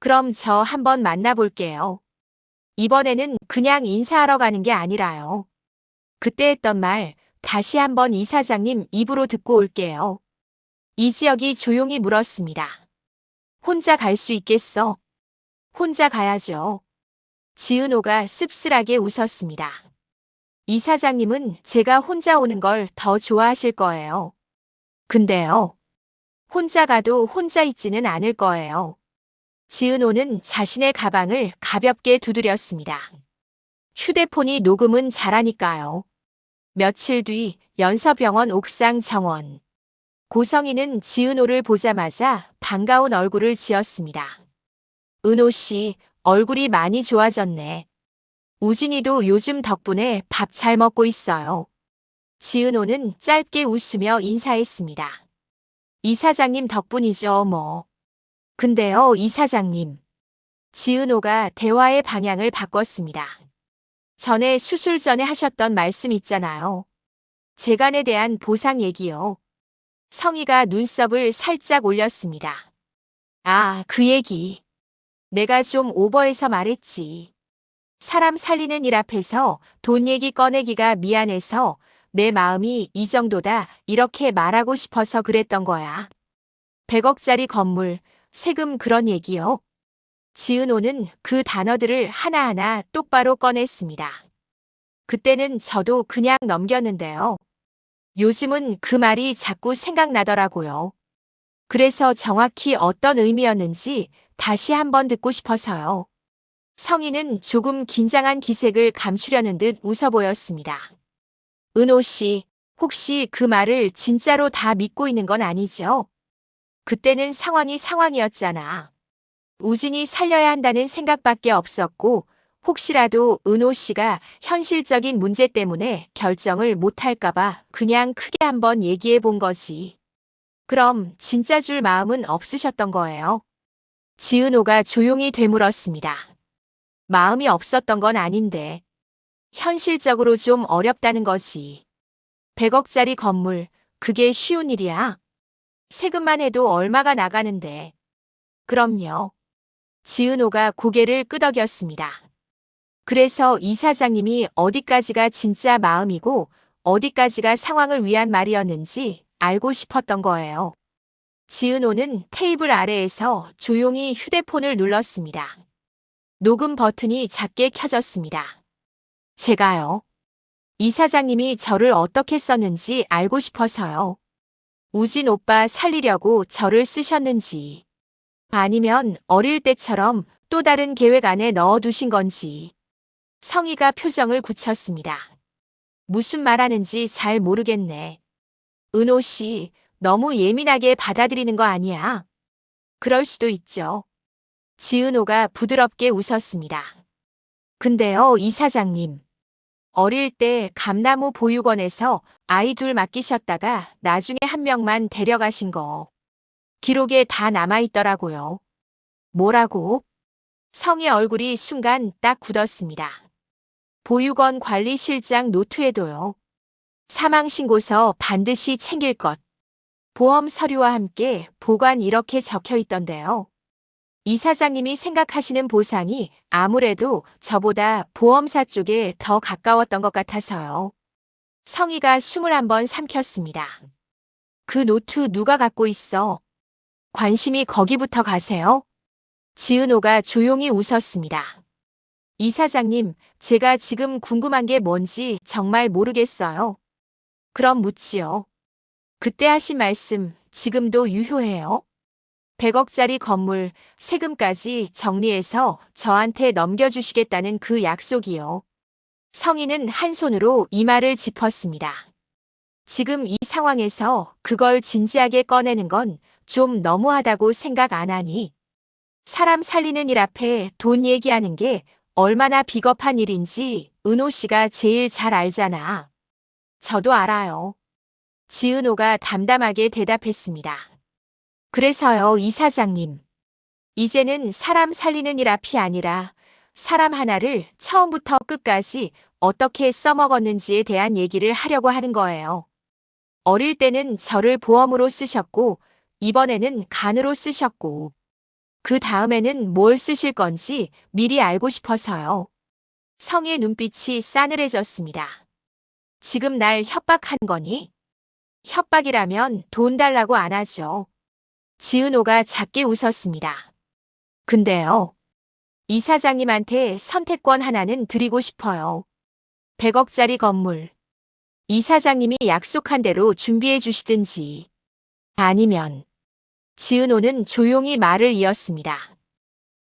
그럼 저 한번 만나볼게요. 이번에는 그냥 인사하러 가는 게 아니라요. 그때 했던 말 다시 한번 이 사장님 입으로 듣고 올게요. 이지역이 조용히 물었습니다. 혼자 갈 수 있겠어? 혼자 가야죠. 지은호가 씁쓸하게 웃었습니다. 이 사장님은 제가 혼자 오는 걸 더 좋아하실 거예요. 근데요. 혼자 가도 혼자 있지는 않을 거예요. 지은호는 자신의 가방을 가볍게 두드렸습니다. 휴대폰이 녹음은 잘하니까요. 며칠 뒤 연서병원 옥상 정원. 고성희는 지은호를 보자마자 반가운 얼굴을 지었습니다. 은호 씨, 얼굴이 많이 좋아졌네. 우진이도 요즘 덕분에 밥 잘 먹고 있어요. 지은호는 짧게 웃으며 인사했습니다. 이 사장님 덕분이죠, 뭐. 근데요, 이 사장님. 지은호가 대화의 방향을 바꿨습니다. 전에 수술 전에 하셨던 말씀 있잖아요. 재간에 대한 보상 얘기요. 성희가 눈썹을 살짝 올렸습니다. 아, 그 얘기. 내가 좀 오버해서 말했지. 사람 살리는 일 앞에서 돈 얘기 꺼내기가 미안해서 내 마음이 이 정도다 이렇게 말하고 싶어서 그랬던 거야. 100억짜리 건물, 세금 그런 얘기요. 지은호는 그 단어들을 하나하나 똑바로 꺼냈습니다. 그때는 저도 그냥 넘겼는데요. 요즘은 그 말이 자꾸 생각나더라고요. 그래서 정확히 어떤 의미였는지 다시 한번 듣고 싶어서요. 성희는 조금 긴장한 기색을 감추려는 듯 웃어 보였습니다. 은호 씨, 혹시 그 말을 진짜로 다 믿고 있는 건 아니죠? 그때는 상황이 상황이었잖아. 우진이 살려야 한다는 생각밖에 없었고 혹시라도 은호 씨가 현실적인 문제 때문에 결정을 못할까봐 그냥 크게 한번 얘기해 본 거지. 그럼 진짜 줄 마음은 없으셨던 거예요? 지은호가 조용히 되물었습니다. 마음이 없었던 건 아닌데 현실적으로 좀 어렵다는 거지. 100억짜리 건물, 그게 쉬운 일이야. 세금만 해도 얼마가 나가는데. 그럼요. 지은호가 고개를 끄덕였습니다. 그래서 이사장님이 어디까지가 진짜 마음이고 어디까지가 상황을 위한 말이었는지 알고 싶었던 거예요. 지은호는 테이블 아래에서 조용히 휴대폰을 눌렀습니다. 녹음 버튼이 작게 켜졌습니다. 제가요. 이사장님이 저를 어떻게 썼는지 알고 싶어서요. 우진 오빠 살리려고 저를 쓰셨는지 아니면 어릴 때처럼 또 다른 계획 안에 넣어두신 건지. 성희가 표정을 굳혔습니다. 무슨 말하는지 잘 모르겠네. 은호 씨, 너무 예민하게 받아들이는 거 아니야? 그럴 수도 있죠. 지은호가 부드럽게 웃었습니다. 근데요, 이사장님. 어릴 때 감나무 보육원에서 아이 둘 맡기셨다가 나중에 한 명만 데려가신 거. 기록에 다 남아있더라고요. 뭐라고? 성의 얼굴이 순간 딱 굳었습니다. 보육원 관리실장 노트에도요. 사망신고서 반드시 챙길 것. 보험 서류와 함께 보관 이렇게 적혀 있던데요. 이사장님이 생각하시는 보상이 아무래도 저보다 보험사 쪽에 더 가까웠던 것 같아서요. 성희가 숨을 한번 삼켰습니다. 그 노트 누가 갖고 있어? 관심이 거기부터 가세요? 지은호가 조용히 웃었습니다. 이사장님, 제가 지금 궁금한 게 뭔지 정말 모르겠어요. 그럼 묻지요. 그때 하신 말씀 지금도 유효해요? 100억짜리 건물, 세금까지 정리해서 저한테 넘겨주시겠다는 그 약속이요. 성희는 한 손으로 이마를 짚었습니다. 지금 이 상황에서 그걸 진지하게 꺼내는 건 좀 너무하다고 생각 안 하니? 사람 살리는 일 앞에 돈 얘기하는 게 얼마나 비겁한 일인지 은호 씨가 제일 잘 알잖아. 저도 알아요. 지은호가 담담하게 대답했습니다. 그래서요, 이사장님. 이제는 사람 살리는 일 앞이 아니라 사람 하나를 처음부터 끝까지 어떻게 써먹었는지에 대한 얘기를 하려고 하는 거예요. 어릴 때는 저를 보험으로 쓰셨고 이번에는 간으로 쓰셨고 그 다음에는 뭘 쓰실 건지 미리 알고 싶어서요. 성의 눈빛이 싸늘해졌습니다. 지금 날 협박한 거니? 협박이라면 돈 달라고 안 하죠. 지은호가 작게 웃었습니다. 근데요. 이사장님한테 선택권 하나는 드리고 싶어요. 100억짜리 건물. 이사장님이 약속한 대로 준비해 주시든지. 아니면 지은호는 조용히 말을 이었습니다.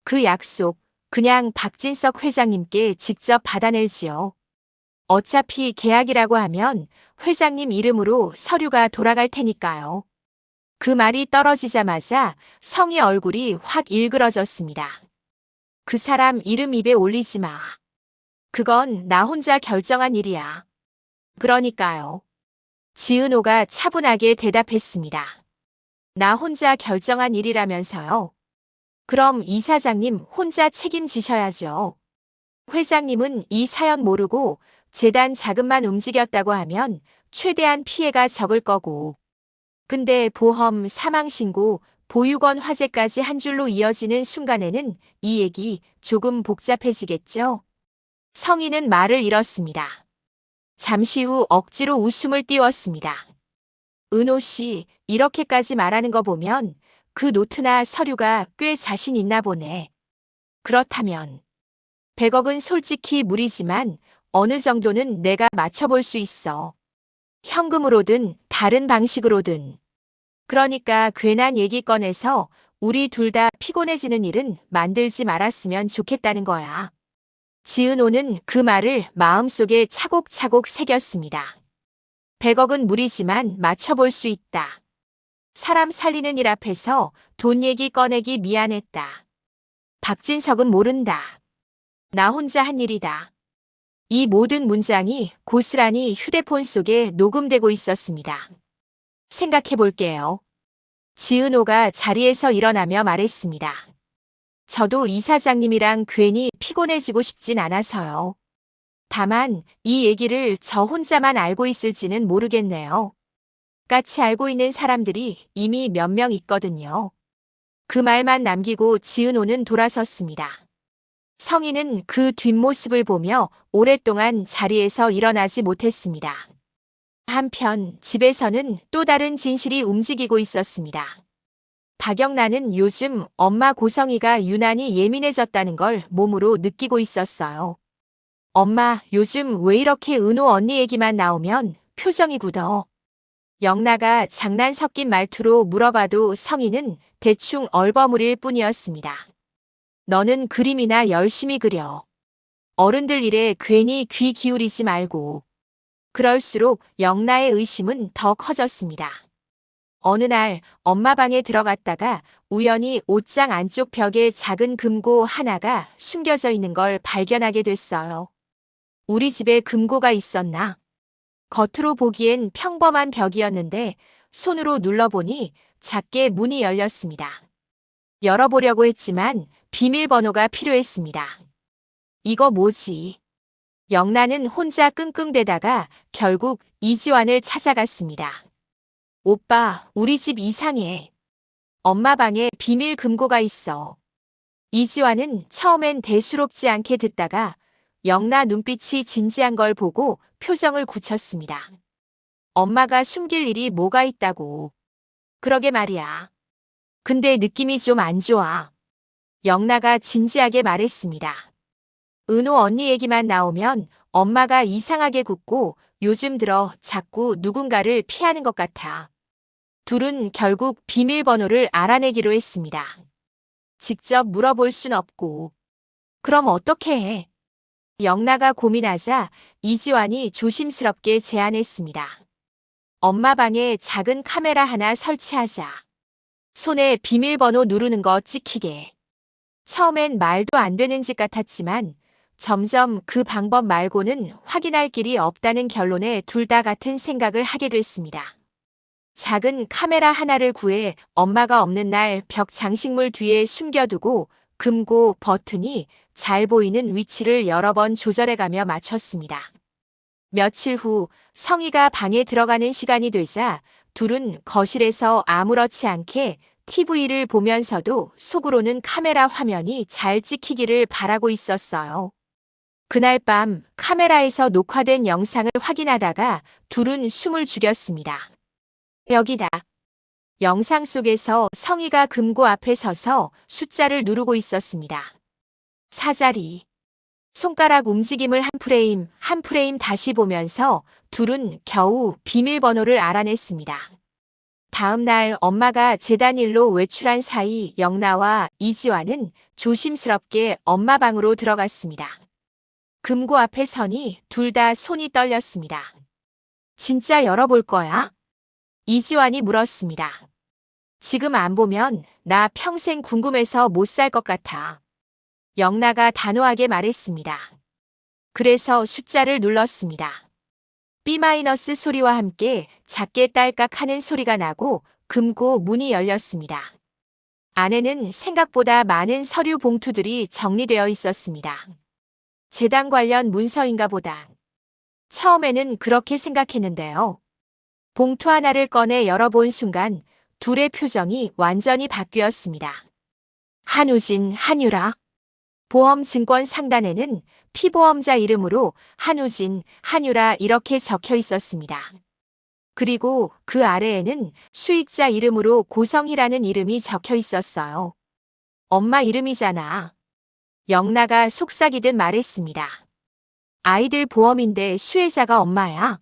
그 약속 그냥 박진석 회장님께 직접 받아낼지요. 어차피 계약이라고 하면 회장님 이름으로 서류가 돌아갈 테니까요. 그 말이 떨어지자마자 성의 얼굴이 확 일그러졌습니다. 그 사람 이름 입에 올리지 마. 그건 나 혼자 결정한 일이야. 그러니까요. 지은호가 차분하게 대답했습니다. 나 혼자 결정한 일이라면서요. 그럼 이사장님 혼자 책임지셔야죠. 회장님은 이 사연 모르고 재단 자금만 움직였다고 하면 최대한 피해가 적을 거고. 근데 보험, 사망신고, 보육원 화재까지 한 줄로 이어지는 순간에는 이 얘기 조금 복잡해지겠죠? 성인은 말을 잃었습니다. 잠시 후 억지로 웃음을 띄웠습니다. 은호 씨, 이렇게까지 말하는 거 보면 그 노트나 서류가 꽤 자신 있나 보네. 그렇다면 100억은 솔직히 무리지만 어느 정도는 내가 맞춰볼 수 있어. 현금으로든 다른 방식으로든. 그러니까 괜한 얘기 꺼내서 우리 둘 다 피곤해지는 일은 만들지 말았으면 좋겠다는 거야. 지은호는 그 말을 마음속에 차곡차곡 새겼습니다. 100억은 무리지만 맞춰볼 수 있다. 사람 살리는 일 앞에서 돈 얘기 꺼내기 미안했다. 박진석은 모른다. 나 혼자 한 일이다. 이 모든 문장이 고스란히 휴대폰 속에 녹음되고 있었습니다. 생각해 볼게요. 지은호가 자리에서 일어나며 말했습니다. 저도 이사장님이랑 괜히 피곤해지고 싶진 않아서요. 다만 이 얘기를 저 혼자만 알고 있을지는 모르겠네요. 같이 알고 있는 사람들이 이미 몇 명 있거든요. 그 말만 남기고 지은호는 돌아섰습니다. 성인은 그 뒷모습을 보며 오랫동안 자리에서 일어나지 못했습니다. 한편 집에서는 또 다른 진실이 움직이고 있었습니다. 박영란은 요즘 엄마 고성이가 유난히 예민해졌다는 걸 몸으로 느끼고 있었어요. 엄마, 요즘 왜 이렇게 은호 언니 얘기만 나오면 표정이 굳어? 영나가 장난 섞인 말투로 물어봐도 성인은 대충 얼버무릴 뿐이었습니다. 너는 그림이나 열심히 그려. 어른들 일에 괜히 귀 기울이지 말고. 그럴수록 영나의 의심은 더 커졌습니다. 어느 날 엄마 방에 들어갔다가 우연히 옷장 안쪽 벽에 작은 금고 하나가 숨겨져 있는 걸 발견하게 됐어요. 우리 집에 금고가 있었나? 겉으로 보기엔 평범한 벽이었는데 손으로 눌러보니 작게 문이 열렸습니다. 열어보려고 했지만 비밀번호가 필요했습니다. 이거 뭐지? 영란은 혼자 끙끙대다가 결국 이지환을 찾아갔습니다. 오빠, 우리 집 이상해. 엄마 방에 비밀 금고가 있어. 이지환은 처음엔 대수롭지 않게 듣다가 영나 눈빛이 진지한 걸 보고 표정을 굳혔습니다. 엄마가 숨길 일이 뭐가 있다고. 그러게 말이야. 근데 느낌이 좀 안 좋아. 영나가 진지하게 말했습니다. 은호 언니 얘기만 나오면 엄마가 이상하게 굽고 요즘 들어 자꾸 누군가를 피하는 것 같아. 둘은 결국 비밀번호를 알아내기로 했습니다. 직접 물어볼 순 없고. 그럼 어떻게 해? 영나가 고민하자 이지환이 조심스럽게 제안했습니다. 엄마 방에 작은 카메라 하나 설치하자. 손에 비밀번호 누르는 거 찍히게. 처음엔 말도 안 되는 짓 같았지만 점점 그 방법 말고는 확인할 길이 없다는 결론에 둘 다 같은 생각을 하게 됐습니다. 작은 카메라 하나를 구해 엄마가 없는 날 벽 장식물 뒤에 숨겨두고 금고 버튼이 잘 보이는 위치를 여러 번 조절해가며 맞췄습니다. 며칠 후 성희가 방에 들어가는 시간이 되자 둘은 거실에서 아무렇지 않게 TV를 보면서도 속으로는 카메라 화면이 잘 찍히기를 바라고 있었어요. 그날 밤 카메라에서 녹화된 영상을 확인하다가 둘은 숨을 죽였습니다. 여기다. 영상 속에서 성희가 금고 앞에 서서 숫자를 누르고 있었습니다. 4자리. 손가락 움직임을 한 프레임 한 프레임 다시 보면서 둘은 겨우 비밀번호를 알아냈습니다. 다음 날 엄마가 재단일로 외출한 사이 영나와 이지환은 조심스럽게 엄마 방으로 들어갔습니다. 금고 앞에 서니 둘 다 손이 떨렸습니다. 진짜 열어볼 거야? 이지환이 물었습니다. 지금 안 보면 나 평생 궁금해서 못 살 것 같아. 영나가 단호하게 말했습니다. 그래서 숫자를 눌렀습니다. B- 소리와 함께 작게 딸깍 하는 소리가 나고 금고 문이 열렸습니다. 안에는 생각보다 많은 서류 봉투들이 정리되어 있었습니다. 재단 관련 문서인가 보다. 처음에는 그렇게 생각했는데요. 봉투 하나를 꺼내 열어본 순간 둘의 표정이 완전히 바뀌었습니다. 한우진, 한유라. 보험증권 상단에는 피보험자 이름으로 한우진, 한유라 이렇게 적혀 있었습니다. 그리고 그 아래에는 수익자 이름으로 고성희라는 이름이 적혀 있었어요. 엄마 이름이잖아. 영나가 속삭이듯 말했습니다. 아이들 보험인데 수혜자가 엄마야.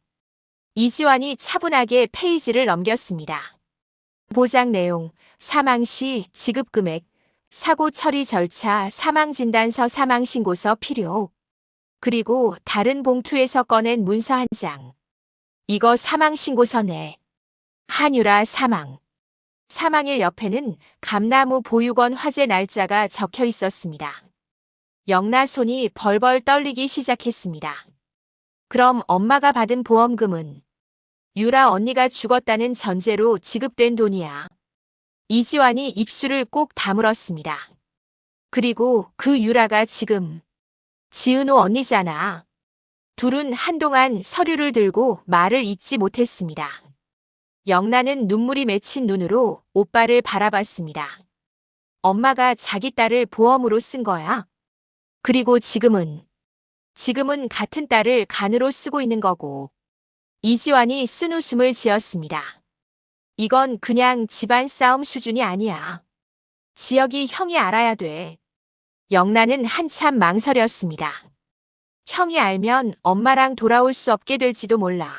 이지환이 차분하게 페이지를 넘겼습니다. 보장 내용, 사망 시 지급금액, 사고 처리 절차, 사망진단서, 사망신고서 필요. 그리고 다른 봉투에서 꺼낸 문서 한 장. 이거 사망신고서네. 한유라 사망. 사망일 옆에는 감나무 보육원 화재 날짜가 적혀 있었습니다. 영나 손이 벌벌 떨리기 시작했습니다. 그럼 엄마가 받은 보험금은 유라 언니가 죽었다는 전제로 지급된 돈이야. 이지환이 입술을 꼭 다물었습니다. 그리고 그 유라가 지금 지은호 언니잖아. 둘은 한동안 서류를 들고 말을 잇지 못했습니다. 영나는 눈물이 맺힌 눈으로 오빠를 바라봤습니다. 엄마가 자기 딸을 보험으로 쓴 거야. 그리고 지금은 같은 딸을 간으로 쓰고 있는 거고. 이지환이 쓴웃음을 지었습니다. 이건 그냥 집안 싸움 수준이 아니야. 지혁이 형이 알아야 돼. 영나는 한참 망설였습니다. 형이 알면 엄마랑 돌아올 수 없게 될지도 몰라.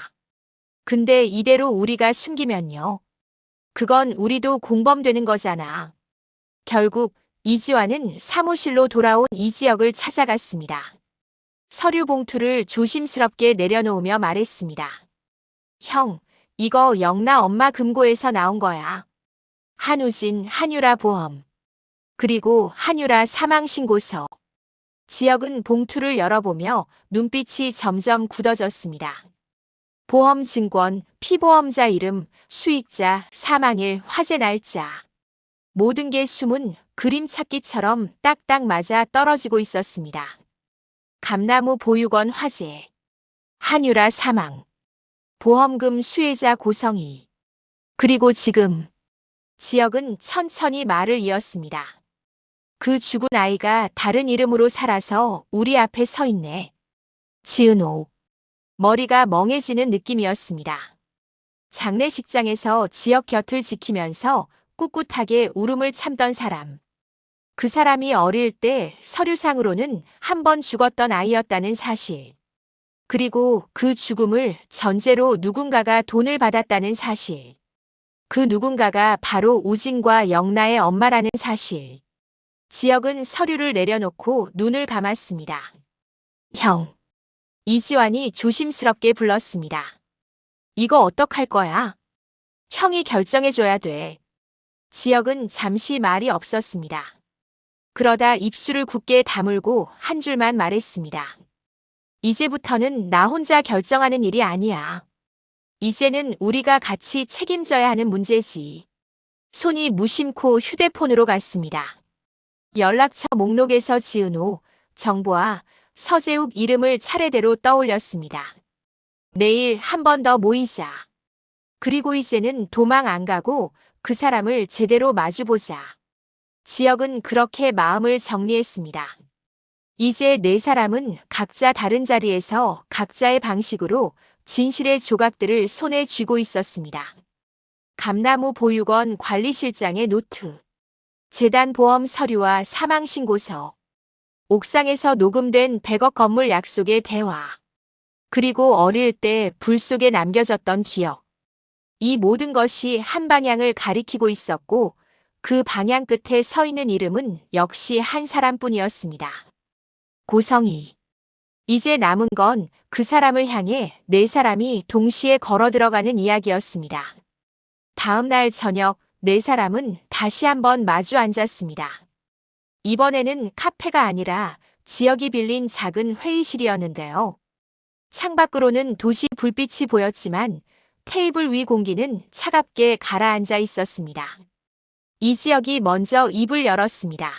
근데 이대로 우리가 숨기면요. 그건 우리도 공범되는 거잖아. 결국 이지환은 사무실로 돌아온 이지혁을 찾아갔습니다. 서류 봉투를 조심스럽게 내려놓으며 말했습니다. 형, 이거 영나 엄마 금고에서 나온 거야. 한우진, 한유라 보험. 그리고 한유라 사망신고서. 지혁은 봉투를 열어보며 눈빛이 점점 굳어졌습니다. 보험증권, 피보험자 이름, 수익자, 사망일, 화재 날짜. 모든 게 숨은 그림 찾기처럼 딱딱 맞아 떨어지고 있었습니다. 감나무 보육원 화재. 한유라 사망. 보험금 수혜자 고성희. 그리고 지금 지혁은 천천히 말을 이었습니다. 그 죽은 아이가 다른 이름으로 살아서 우리 앞에 서 있네. 지은호. 머리가 멍해지는 느낌이었습니다. 장례식장에서 지혁 곁을 지키면서 꿋꿋하게 울음을 참던 사람. 그 사람이 어릴 때 서류상으로는 한 번 죽었던 아이였다는 사실. 그리고 그 죽음을 전제로 누군가가 돈을 받았다는 사실. 그 누군가가 바로 우진과 영나의 엄마라는 사실. 지혁은 서류를 내려놓고 눈을 감았습니다. 형. 이지환이 조심스럽게 불렀습니다. 이거 어떡할 거야? 형이 결정해줘야 돼. 지혁은 잠시 말이 없었습니다. 그러다 입술을 굳게 다물고 한 줄만 말했습니다. 이제부터는 나 혼자 결정하는 일이 아니야. 이제는 우리가 같이 책임져야 하는 문제지. 손이 무심코 휴대폰으로 갔습니다. 연락처 목록에서 지은호, 정보와 서재욱 이름을 차례대로 떠올렸습니다. 내일 한 번 더 모이자. 그리고 이제는 도망 안 가고 그 사람을 제대로 마주보자. 지혁은 그렇게 마음을 정리했습니다. 이제 네 사람은 각자 다른 자리에서 각자의 방식으로 진실의 조각들을 손에 쥐고 있었습니다. 감나무 보육원 관리실장의 노트, 재단 보험 서류와 사망신고서, 옥상에서 녹음된 100억 건물 약속의 대화, 그리고 어릴 때 불 속에 남겨졌던 기억. 이 모든 것이 한 방향을 가리키고 있었고 그 방향 끝에 서 있는 이름은 역시 한 사람뿐이었습니다. 고성희. 이제 남은 건 그 사람을 향해 네 사람이 동시에 걸어 들어가는 이야기였습니다. 다음 날 저녁 네 사람은 다시 한번 마주 앉았습니다. 이번에는 카페가 아니라 지역이 빌린 작은 회의실이었는데요. 창밖으로는 도시 불빛이 보였지만 테이블 위 공기는 차갑게 가라앉아 있었습니다. 이지혁이 먼저 입을 열었습니다.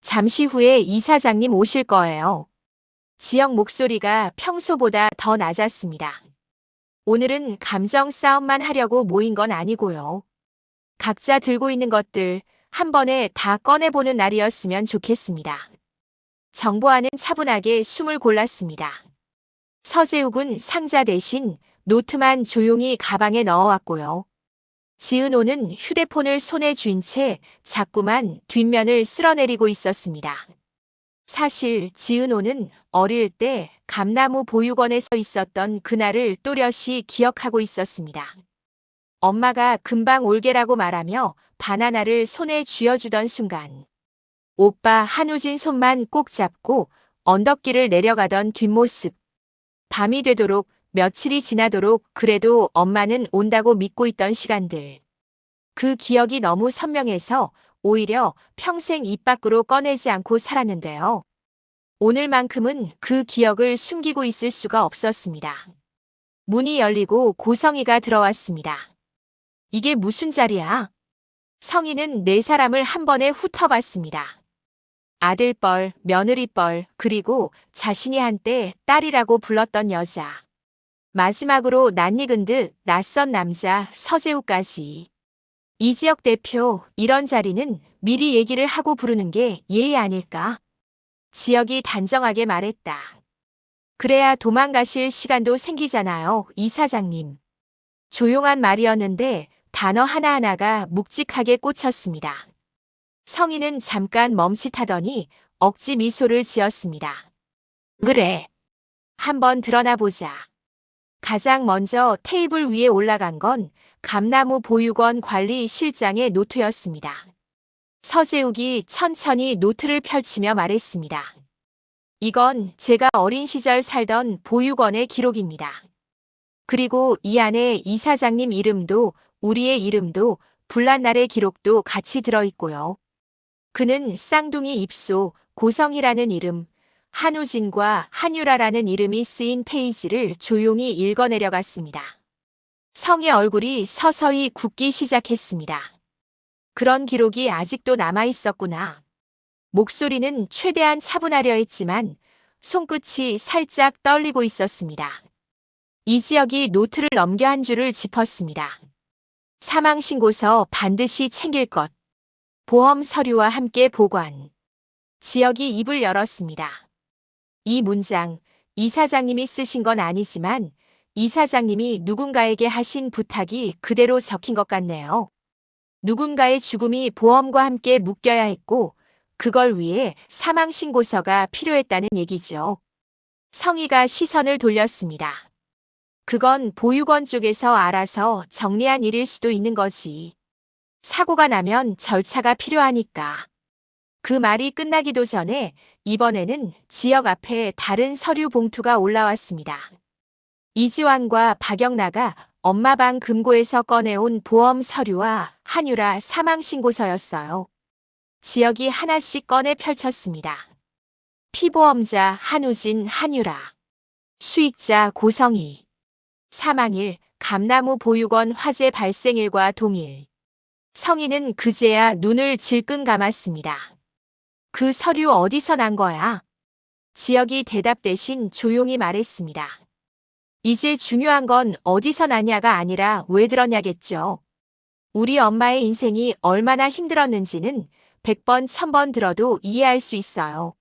잠시 후에 이사장님 오실 거예요. 지혁 목소리가 평소보다 더 낮았습니다. 오늘은 감정 싸움만 하려고 모인 건 아니고요. 각자 들고 있는 것들 한 번에 다 꺼내보는 날이었으면 좋겠습니다. 정보아는 차분하게 숨을 골랐습니다. 서재욱은 상자 대신 노트만 조용히 가방에 넣어왔고요. 지은호는 휴대폰을 손에 쥔 채 자꾸만 뒷면을 쓸어내리고 있었습니다. 사실 지은호는 어릴 때 감나무 보육원에서 있었던 그날을 또렷이 기억하고 있었습니다. 엄마가 금방 올게라고 말하며 바나나를 손에 쥐어주던 순간 오빠 한우진 손만 꼭 잡고 언덕길을 내려가던 뒷모습. 밤이 되도록 며칠이 지나도록 그래도 엄마는 온다고 믿고 있던 시간들. 그 기억이 너무 선명해서 오히려 평생 입 밖으로 꺼내지 않고 살았는데요. 오늘만큼은 그 기억을 숨기고 있을 수가 없었습니다. 문이 열리고 고성이가 들어왔습니다. 이게 무슨 자리야? 성희는 네 사람을 한 번에 훑어봤습니다. 아들뻘, 며느리뻘, 그리고 자신이 한때 딸이라고 불렀던 여자. 마지막으로 낯익은 듯 낯선 남자 서재욱까지. 이지혁 대표, 이런 자리는 미리 얘기를 하고 부르는 게 예의 아닐까? 지혁이 단정하게 말했다. 그래야 도망가실 시간도 생기잖아요, 이 사장님. 조용한 말이었는데 단어 하나하나가 묵직하게 꽂혔습니다. 성희는 잠깐 멈칫하더니 억지 미소를 지었습니다. 그래. 한번 드러나 보자. 가장 먼저 테이블 위에 올라간 건 감나무 보육원 관리 실장의 노트였습니다. 서재욱이 천천히 노트를 펼치며 말했습니다. 이건 제가 어린 시절 살던 보육원의 기록입니다. 그리고 이 안에 이사장님 이름도 우리의 이름도 불난날의 기록도 같이 들어있고요. 그는 쌍둥이 입소, 고성이라는 이름, 한우진과 한유라라는 이름이 쓰인 페이지를 조용히 읽어내려갔습니다. 성의 얼굴이 서서히 굳기 시작했습니다. 그런 기록이 아직도 남아있었구나. 목소리는 최대한 차분하려 했지만 손끝이 살짝 떨리고 있었습니다. 이지혁이 노트를 넘겨 한 줄을 짚었습니다. 사망신고서 반드시 챙길 것. 보험 서류와 함께 보관. 지혁이 입을 열었습니다. 이 문장, 이사장님이 쓰신 건 아니지만 이사장님이 누군가에게 하신 부탁이 그대로 적힌 것 같네요. 누군가의 죽음이 보험과 함께 묶여야 했고 그걸 위해 사망신고서가 필요했다는 얘기죠. 성희가 시선을 돌렸습니다. 그건 보육원 쪽에서 알아서 정리한 일일 수도 있는 거지. 사고가 나면 절차가 필요하니까. 그 말이 끝나기도 전에 이번에는 지역 앞에 다른 서류 봉투가 올라왔습니다. 이지환과 박영나가 엄마 방 금고에서 꺼내온 보험 서류와 한유라 사망신고서였어요. 지역이 하나씩 꺼내 펼쳤습니다. 피보험자 한우진, 한유라. 수익자 고성희. 사망일 감나무 보육원 화재 발생일과 동일. 성희는 그제야 눈을 질끈 감았습니다. 그 서류 어디서 난 거야? 지역이 대답 대신 조용히 말했습니다. 이제 중요한 건 어디서 났냐가 아니라 왜 들었냐겠죠. 우리 엄마의 인생이 얼마나 힘들었는지는 100번, 1000번 들어도 이해할 수 있어요.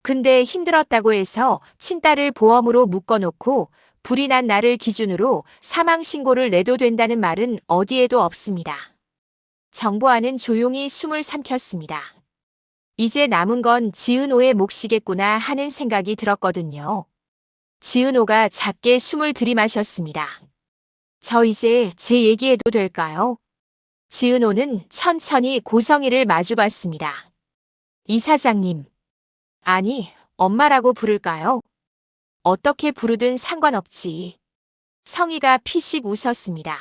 근데 힘들었다고 해서 친딸을 보험으로 묶어놓고 불이 난 날을 기준으로 사망신고를 내도 된다는 말은 어디에도 없습니다. 정보아는 조용히 숨을 삼켰습니다. 이제 남은 건 지은호의 몫이겠구나 하는 생각이 들었거든요. 지은호가 작게 숨을 들이마셨습니다. 저 이제 제 얘기해도 될까요? 지은호는 천천히 고성희를 마주봤습니다. 이사장님. 아니, 엄마라고 부를까요? 어떻게 부르든 상관없지. 성희가 피식 웃었습니다.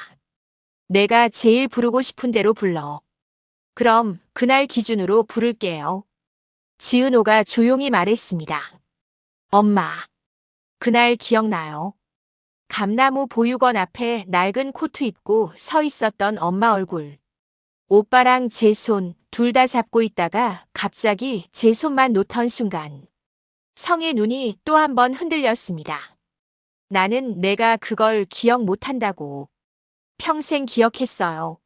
내가 제일 부르고 싶은 대로 불러. 그럼 그날 기준으로 부를게요. 지은호가 조용히 말했습니다. 엄마. 그날 기억나요? 감나무 보육원 앞에 낡은 코트 입고 서 있었던 엄마 얼굴. 오빠랑 제 손 둘 다 잡고 있다가 갑자기 제 손만 놓던 순간. 성의 눈이 또 한 번 흔들렸습니다. 나는 내가 그걸 기억 못한다고. 평생 기억했어요.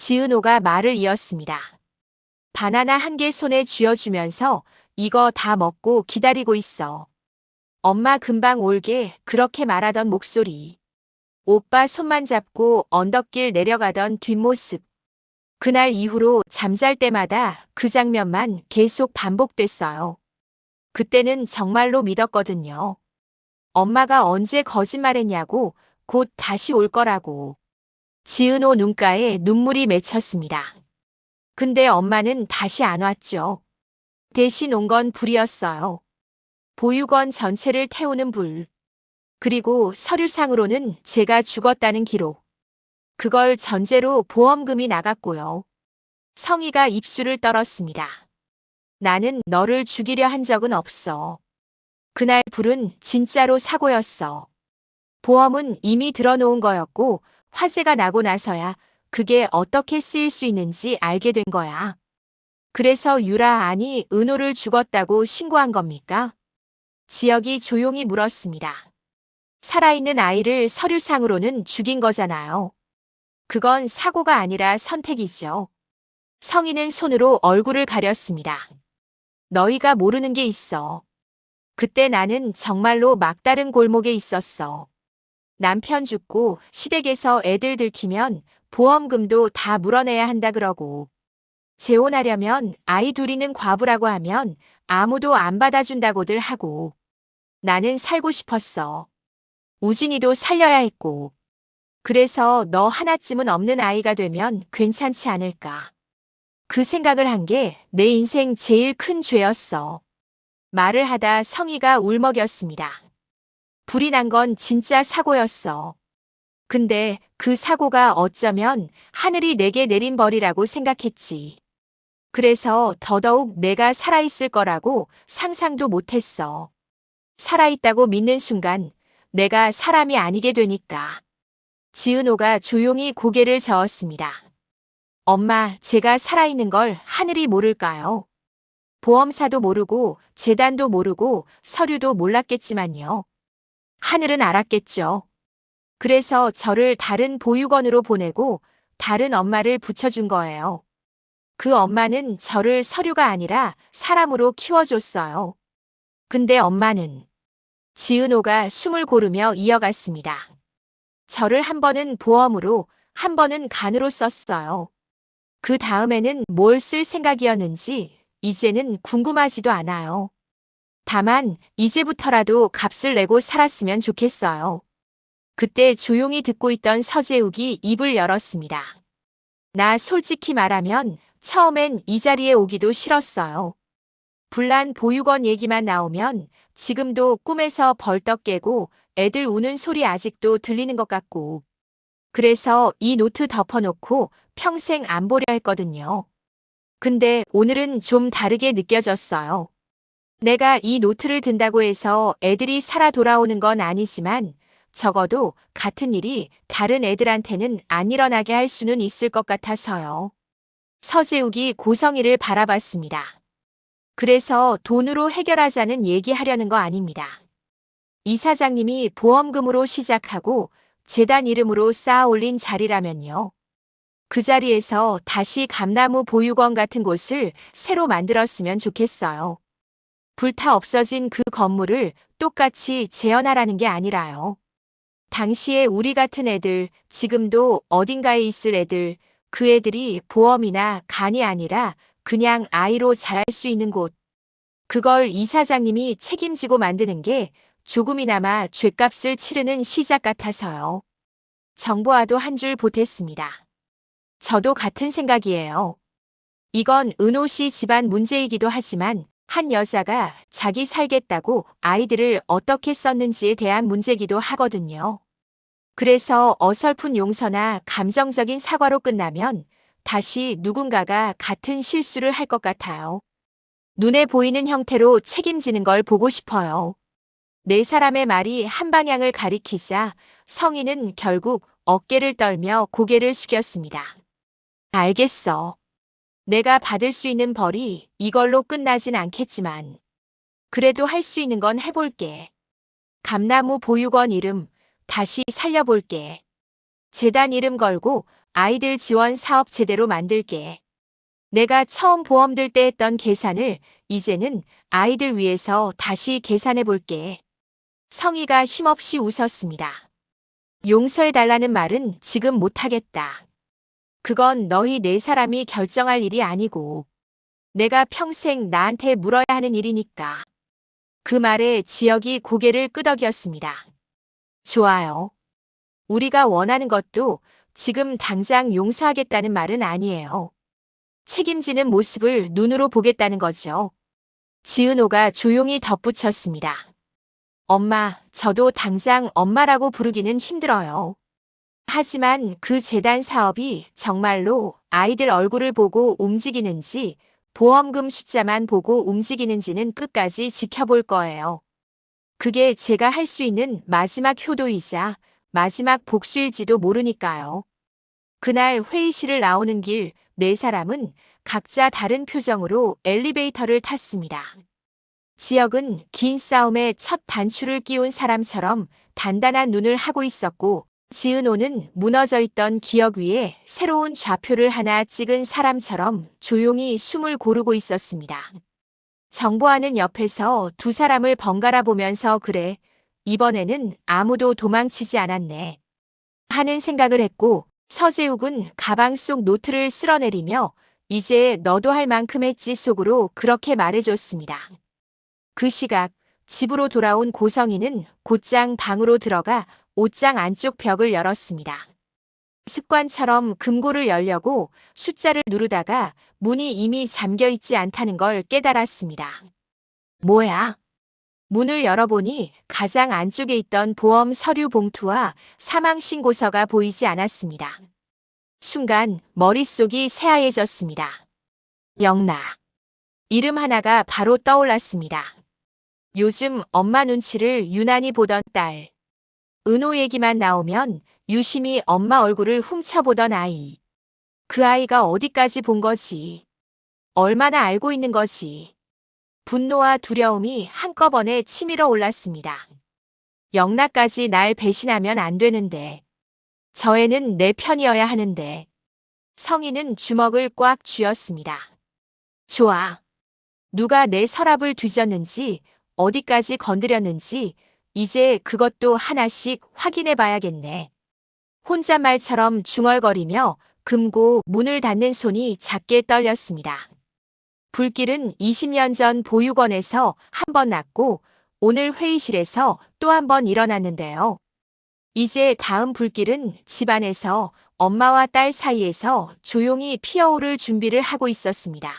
지은호가 말을 이었습니다. 바나나 한 개 손에 쥐어주면서 이거 다 먹고 기다리고 있어. 엄마 금방 올게 그렇게 말하던 목소리. 오빠 손만 잡고 언덕길 내려가던 뒷모습. 그날 이후로 잠잘 때마다 그 장면만 계속 반복됐어요. 그때는 정말로 믿었거든요. 엄마가 언제 거짓말했냐고, 곧 다시 올 거라고. 지은호 눈가에 눈물이 맺혔습니다. 근데 엄마는 다시 안 왔죠. 대신 온 건 불이었어요. 보육원 전체를 태우는 불. 그리고 서류상으로는 제가 죽었다는 기록. 그걸 전제로 보험금이 나갔고요. 성희가 입술을 떨었습니다. 나는 너를 죽이려 한 적은 없어. 그날 불은 진짜로 사고였어. 보험은 이미 들어놓은 거였고 화재가 나고 나서야 그게 어떻게 쓰일 수 있는지 알게 된 거야. 그래서 유라 아니 은호를 죽었다고 신고한 겁니까? 지혁이 조용히 물었습니다. 살아있는 아이를 서류상으로는 죽인 거잖아요. 그건 사고가 아니라 선택이죠. 성희는 손으로 얼굴을 가렸습니다. 너희가 모르는 게 있어. 그때 나는 정말로 막다른 골목에 있었어. 남편 죽고 시댁에서 애들 들키면 보험금도 다 물어내야 한다 그러고. 재혼하려면 아이 둘이는 과부라고 하면 아무도 안 받아준다고들 하고. 나는 살고 싶었어. 우진이도 살려야 했고. 그래서 너 하나쯤은 없는 아이가 되면 괜찮지 않을까. 그 생각을 한 게 내 인생 제일 큰 죄였어. 말을 하다 성희가 울먹였습니다. 불이 난 건 진짜 사고였어. 근데 그 사고가 어쩌면 하늘이 내게 내린 벌이라고 생각했지. 그래서 더더욱 내가 살아있을 거라고 상상도 못했어. 살아있다고 믿는 순간 내가 사람이 아니게 되니까. 지은호가 조용히 고개를 저었습니다. 엄마, 제가 살아있는 걸 하늘이 모를까요? 보험사도 모르고 재단도 모르고 서류도 몰랐겠지만요. 하늘은 알았겠죠. 그래서 저를 다른 보육원으로 보내고 다른 엄마를 붙여준 거예요. 그 엄마는 저를 서류가 아니라 사람으로 키워줬어요. 근데 엄마는 지은호가 숨을 고르며 이어갔습니다. 저를 한 번은 보험으로, 한 번은 간으로 썼어요. 그 다음에는 뭘 쓸 생각이었는지 이제는 궁금하지도 않아요. 다만 이제부터라도 값을 내고 살았으면 좋겠어요. 그때 조용히 듣고 있던 서재욱이 입을 열었습니다. 나 솔직히 말하면 처음엔 이 자리에 오기도 싫었어요. 불난 보육원 얘기만 나오면 지금도 꿈에서 벌떡 깨고 애들 우는 소리 아직도 들리는 것 같고. 그래서 이 노트 덮어놓고 평생 안 보려 했거든요. 근데 오늘은 좀 다르게 느껴졌어요. 내가 이 노트를 든다고 해서 애들이 살아 돌아오는 건 아니지만 적어도 같은 일이 다른 애들한테는 안 일어나게 할 수는 있을 것 같아서요. 서재욱이 고성희를 바라봤습니다. 그래서 돈으로 해결하자는 얘기하려는 거 아닙니다. 이사장님이 보험금으로 시작하고 재단 이름으로 쌓아 올린 자리라면요. 그 자리에서 다시 감나무 보육원 같은 곳을 새로 만들었으면 좋겠어요. 불타 없어진 그 건물을 똑같이 재현하라는 게 아니라요. 당시에 우리 같은 애들, 지금도 어딘가에 있을 애들, 그 애들이 보험이나 간이 아니라 그냥 아이로 자랄 수 있는 곳. 그걸 이사장님이 책임지고 만드는 게 조금이나마 죗값을 치르는 시작 같아서요. 정보와도 한 줄 보탰습니다. 저도 같은 생각이에요. 이건 은호 씨 집안 문제이기도 하지만 한 여자가 자기 살겠다고 아이들을 어떻게 썼는지에 대한 문제기도 하거든요. 그래서 어설픈 용서나 감정적인 사과로 끝나면 다시 누군가가 같은 실수를 할 것 같아요. 눈에 보이는 형태로 책임지는 걸 보고 싶어요. 네 사람의 말이 한 방향을 가리키자 성희는 결국 어깨를 떨며 고개를 숙였습니다. 알겠어. 내가 받을 수 있는 벌이 이걸로 끝나진 않겠지만 그래도 할 수 있는 건 해볼게. 감나무 보육원 이름 다시 살려볼게. 재단 이름 걸고 아이들 지원 사업 제대로 만들게. 내가 처음 보험 들 때 했던 계산을 이제는 아이들 위해서 다시 계산해 볼게. 성희가 힘없이 웃었습니다. 용서해달라는 말은 지금 못하겠다. 그건 너희 네 사람이 결정할 일이 아니고 내가 평생 나한테 물어야 하는 일이니까. 그 말에 지혁이 고개를 끄덕였습니다. 좋아요. 우리가 원하는 것도 지금 당장 용서하겠다는 말은 아니에요. 책임지는 모습을 눈으로 보겠다는 거죠. 지은호가 조용히 덧붙였습니다. 엄마, 저도 당장 엄마라고 부르기는 힘들어요. 하지만 그 재단 사업이 정말로 아이들 얼굴을 보고 움직이는지 보험금 숫자만 보고 움직이는지는 끝까지 지켜볼 거예요. 그게 제가 할 수 있는 마지막 효도이자 마지막 복수일지도 모르니까요. 그날 회의실을 나오는 길 네 사람은 각자 다른 표정으로 엘리베이터를 탔습니다. 지혁은 긴 싸움에 첫 단추를 끼운 사람처럼 단단한 눈을 하고 있었고 지은호는 무너져 있던 기억 위에 새로운 좌표를 하나 찍은 사람처럼 조용히 숨을 고르고 있었습니다. 정보하는 옆에서 두 사람을 번갈아 보면서 그래, 이번에는 아무도 도망치지 않았네 하는 생각을 했고 서재욱은 가방 속 노트를 쓸어내리며 이제 너도 할 만큼 했지 속으로 그렇게 말해줬습니다. 그 시각 집으로 돌아온 고성이는 곧장 방으로 들어가 옷장 안쪽 벽을 열었습니다. 습관처럼 금고를 열려고 숫자를 누르다가 문이 이미 잠겨있지 않다는 걸 깨달았습니다. 뭐야? 문을 열어보니 가장 안쪽에 있던 보험 서류 봉투와 사망신고서가 보이지 않았습니다. 순간 머릿속이 새하얘졌습니다. 영나. 이름 하나가 바로 떠올랐습니다. 요즘 엄마 눈치를 유난히 보던 딸. 은호 얘기만 나오면 유심히 엄마 얼굴을 훔쳐보던 아이. 그 아이가 어디까지 본 거지? 얼마나 알고 있는 거지? 분노와 두려움이 한꺼번에 치밀어 올랐습니다. 영락까지 날 배신하면 안 되는데. 저 애는 내 편이어야 하는데. 성희는 주먹을 꽉 쥐었습니다. 좋아. 누가 내 서랍을 뒤졌는지, 어디까지 건드렸는지 이제 그것도 하나씩 확인해 봐야겠네. 혼잣말처럼 중얼거리며 금고 문을 닫는 손이 작게 떨렸습니다. 불길은 20년 전 보육원에서 한 번 났고 오늘 회의실에서 또 한 번 일어났는데요. 이제 다음 불길은 집안에서 엄마와 딸 사이에서 조용히 피어오를 준비를 하고 있었습니다.